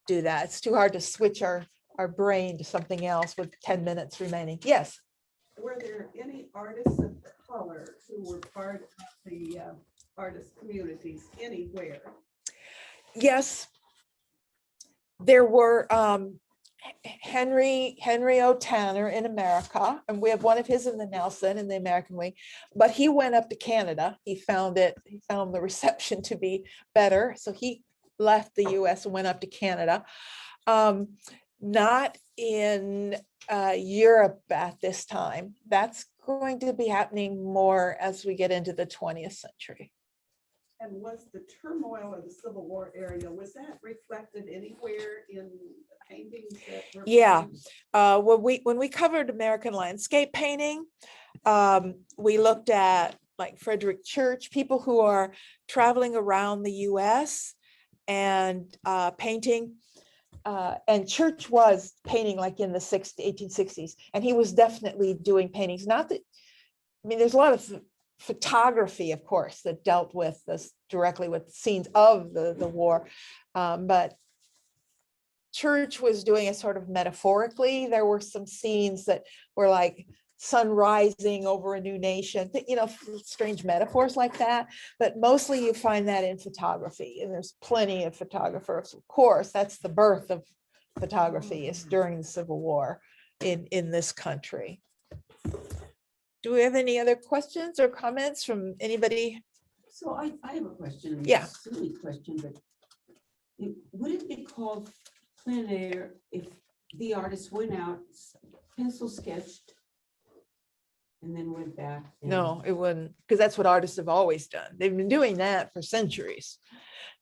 do that. It's too hard to switch our brain to something else with 10 minutes remaining. Yes. Were there any artists of color who were part of the artist communities anywhere? Yes, there were Henry O. Tanner in America, and we have one of his in the Nelson in the American wing, but he went up to Canada. He found the reception to be better. So he left the US and went up to Canada. Not in Europe at this time. That's going to be happening more as we get into the 20th century. And was the turmoil of the Civil War area, was that reflected anywhere in the paintings that were Yeah. produced? When we covered American landscape painting, we looked at like Frederick Church, people who are traveling around the US and painting. And Church was painting like in the 1860s, and he was definitely doing paintings. Not that, I mean, there's a lot of photography, of course, that dealt with this directly with scenes of the war, but Church was doing it sort of metaphorically. There were some scenes that were like sun rising over a new nation, you know, strange metaphors like that. But mostly you find that in photography, and there's plenty of photographers. Of course, that's the birth of photography, is during the Civil War in this country. Do we have any other questions or comments from anybody? So I have a question. Yeah. Silly question, but would it be called plein air if the artist went out, pencil sketched, and then went back? No, it wouldn't, because that's what artists have always done. They've been doing that for centuries.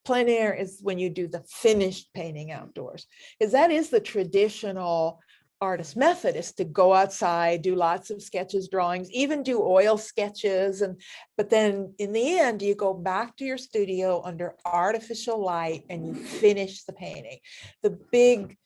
Plein air is when you do the finished painting outdoors, because that is the traditional artist method, is to go outside, do lots of sketches, drawings, even do oil sketches. But then in the end, you go back to your studio under artificial light and you finish the painting. The big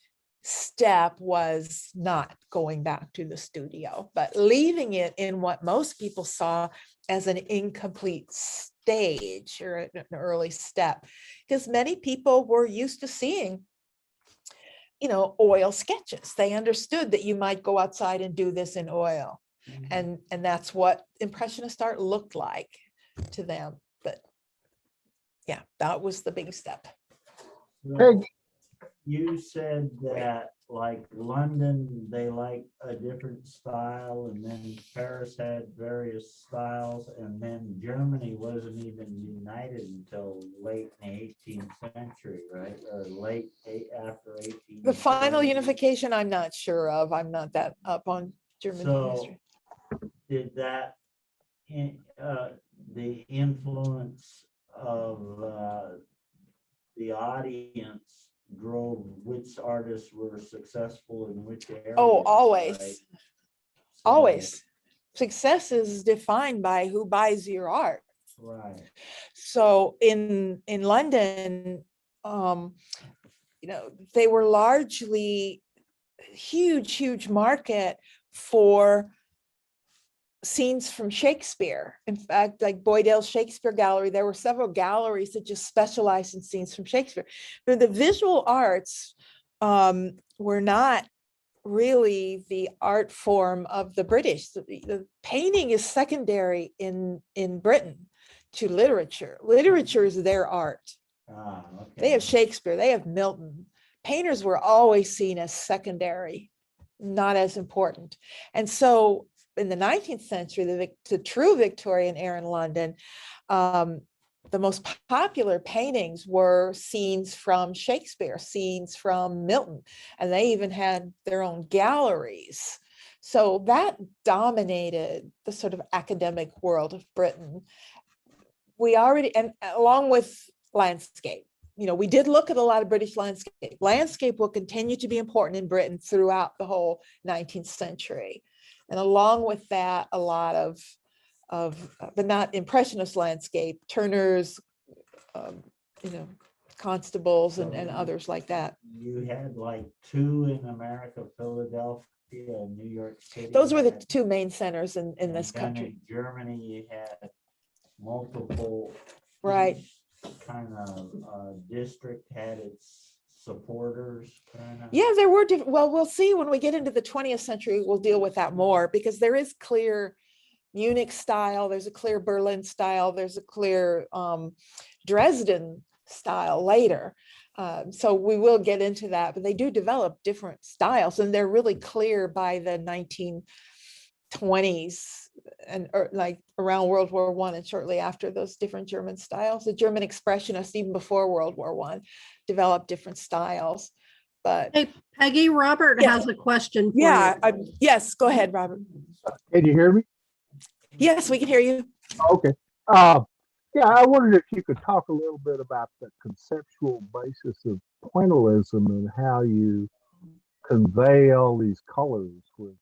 step was not going back to the studio, but leaving it in what most people saw as an incomplete stage or an early step, because many people were used to seeing, you know, oil sketches. They understood that you might go outside and do this in oil. And that's what Impressionist art looked like to them. But yeah, that was the big step. So you said that like London, they like a different style, and then Paris had various styles, and then Germany wasn't even united until late in the 18th century, right? Or after 18. The final unification, I'm not sure of. I'm not that up on German history. Did that, the influence of the audience drove which artists were successful in which area? Oh, always. Right? Always. Success is defined by who buys your art. Right. So in London, you know, they were largely huge market for scenes from Shakespeare. In fact, like Boydell's Shakespeare Gallery, there were several galleries that just specialized in scenes from Shakespeare. But the visual arts were not really the art form of the British. The painting is secondary in Britain to literature. Literature is their art. Okay. They have Shakespeare, they have Milton. Painters were always seen as secondary, not as important. And so in the 19th century, the true Victorian era in London, the most popular paintings were scenes from Shakespeare, scenes from Milton, and they even had their own galleries. So that dominated the sort of academic world of Britain. We already, and along with landscape, you know, we did look at a lot of British landscape. Landscape will continue to be important in Britain throughout the whole 19th century. And along with that, a lot of but not Impressionist landscape, Turner's, you know, Constables and others like that. You had like two in America, Philadelphia and New York City. Those were the two main centers in this then country. in Germany, you had multiple. Right. Kind of district had its supporters. Yeah, there were different. Well, we'll see when we get into the 20th century, we'll deal with that more, because there is clear Munich style, there's a clear Berlin style, there's a clear Dresden style later. So we will get into that, but they do develop different styles, and they're really clear by the 1920s and like around World War I and shortly after, those different German styles. The German expressionists, even before World War I, developed different styles. But Hey, Peggy, Robert Yeah. has a question for yeah, you. yes, go ahead, Robert. Can you hear me? Yes, we can hear you. Okay. Uh, yeah, I wondered if you could talk a little bit about the conceptual basis of pointillism and how you convey all these colors with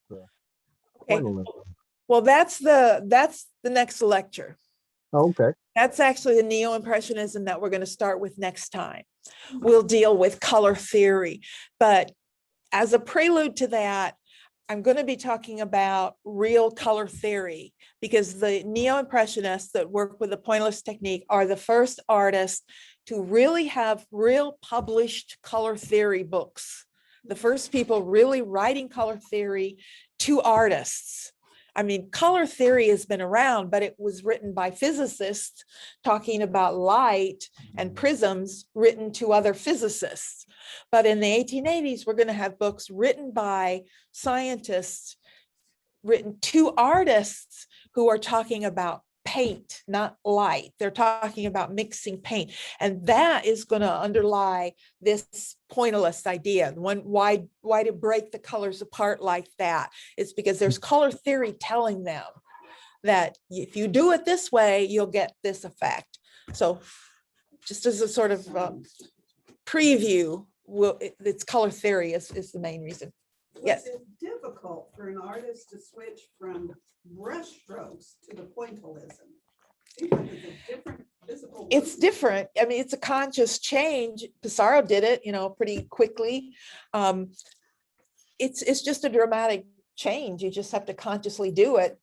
Okay. pointillism. Well, that's the next lecture. Okay. That's actually the neo-impressionism that we're going to start with next time. We'll deal with color theory, but as a prelude to that, I'm going to be talking about real color theory, because the neo-impressionists that work with the pointillist technique are the first artists to really have real published color theory books. The first people really writing color theory to artists. I mean, color theory has been around, but it was written by physicists talking about light, and prisms written to other physicists. But in the 1880s, we're going to have books written by scientists, written to artists who are talking about paint, not light. They're talking about mixing paint. And that is going to underlie this pointillist idea. Why to break the colors apart like that? It's because there's color theory telling them that if you do it this way, you'll get this effect. So just as a sort of preview, it's color theory is the main reason. Yes. Was it difficult for an artist to switch from brush strokes to the pointillism? Seems like it's a different physical. It's movement. different. I mean, it's a conscious change. Pissarro did it, pretty quickly. It's just a dramatic change. You just have to consciously do it.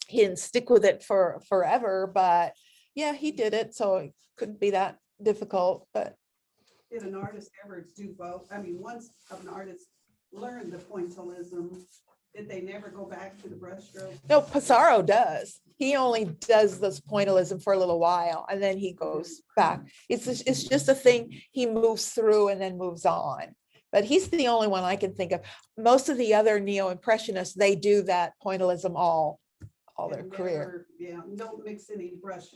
He didn't stick with it for forever, but yeah, he did it. So it couldn't be that difficult. But Did an artist ever do both? I mean, once an artist learned the pointillism, did they never go back to the brushstroke? no, Pissarro does. He only does this pointillism for a little while, and then he goes back. It's just a thing he moves through and then moves on. But he's the only one I can think of. Most of the other neo-impressionists, they do that pointillism all their And career. never- Yeah, don't mix any brush.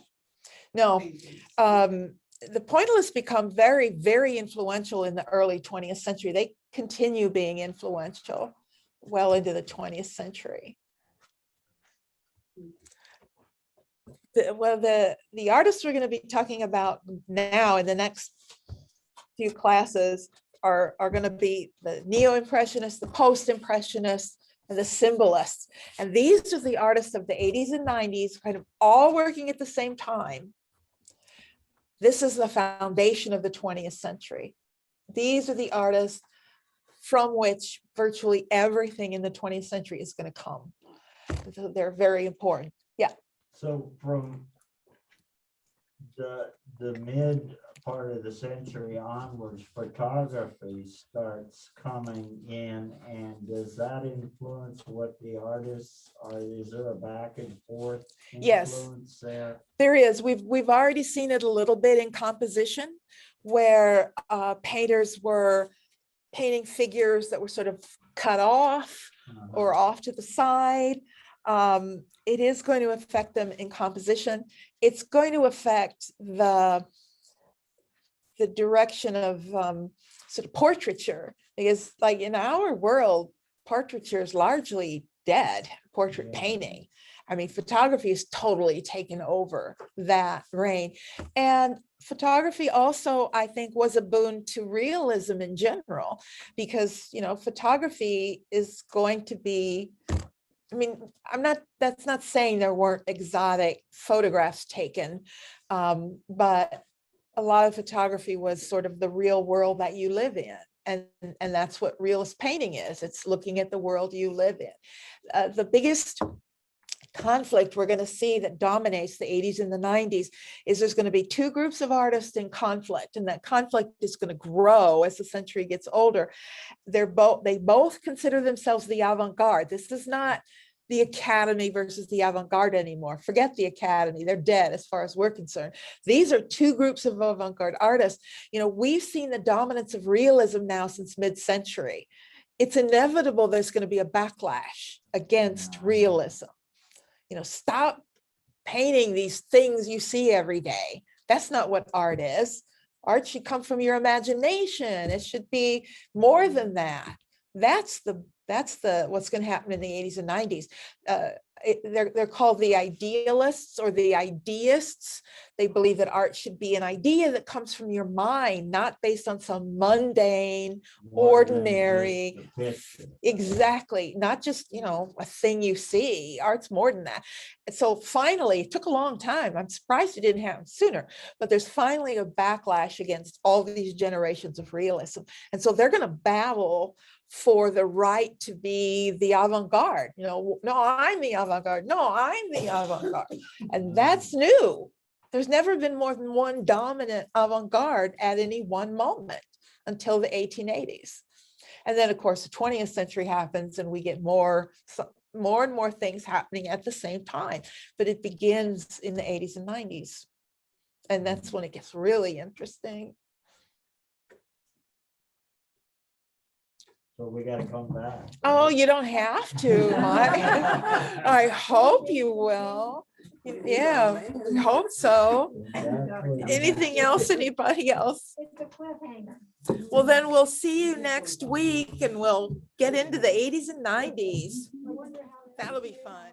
No, paintings. the pointillists become very, very influential in the early 20th century. They continue being influential well into the 20th century. The artists we're going to be talking about now in the next few classes are going to be the neo-impressionists, the post-impressionists, and the symbolists. And these are the artists of the 80s and 90s, kind of all working at the same time. This is the foundation of the 20th century. These are the artists from which virtually everything in the 20th century is going to come. So they're very important. Yeah. So from the mid part of the century onwards, photography starts coming in, and does that influence what the artists are? Is there a back and forth Yes. influence there? There is. We've already seen it a little bit in composition, where painters were painting figures that were sort of cut off or off to the side. It is going to affect them in composition. It's going to affect the direction of sort of portraiture, because like in our world, portraiture is largely dead, portrait Yeah. painting. I mean, photography has totally taken over that reign. And photography also, I think, was a boon to realism in general, because, photography is going to be, I mean, that's not saying there weren't exotic photographs taken, but a lot of photography was sort of the real world that you live in. And that's what realist painting is. It's looking at the world you live in. The biggest conflict we're going to see that dominates the 80s and the 90s is there's going to be two groups of artists in conflict, and that conflict is going to grow as the century gets older. They both consider themselves the avant-garde. This is not the academy versus the avant-garde anymore. Forget the academy, they're dead as far as we're concerned. These are two groups of avant-garde artists. You know, we've seen the dominance of realism now since mid-century. It's inevitable there's going to be a backlash against realism. You know, stop painting these things you see every day. That's not what art is. Art should come from your imagination. It should be more than that. That's what's going to happen in the 80s and 90s. They're called the idealists or the ideists. They believe that art should be an idea that comes from your mind, not based on some mundane, More than ordinary. just the picture. Exactly, not just, you know, a thing you see. Art's more than that. And so finally, it took a long time. I'm surprised it didn't happen sooner, but there's finally a backlash against all these generations of realism. And so they're going to battle for the right to be the avant-garde. You know, no, I'm the avant-garde. No, I'm the avant-garde. And that's new. There's never been more than one dominant avant-garde at any one moment until the 1880s. And then, of course, the 20th century happens and we get more and more things happening at the same time. But it begins in the 80s and 90s. And that's when it gets really interesting. So we gotta come back. Oh, you don't have to. I hope you will. Yeah, we hope so. Exactly. Anything else, anybody else? It's a cliffhanger. Well, then we'll see you next week and we'll get into the 80s and 90s. That'll be fun.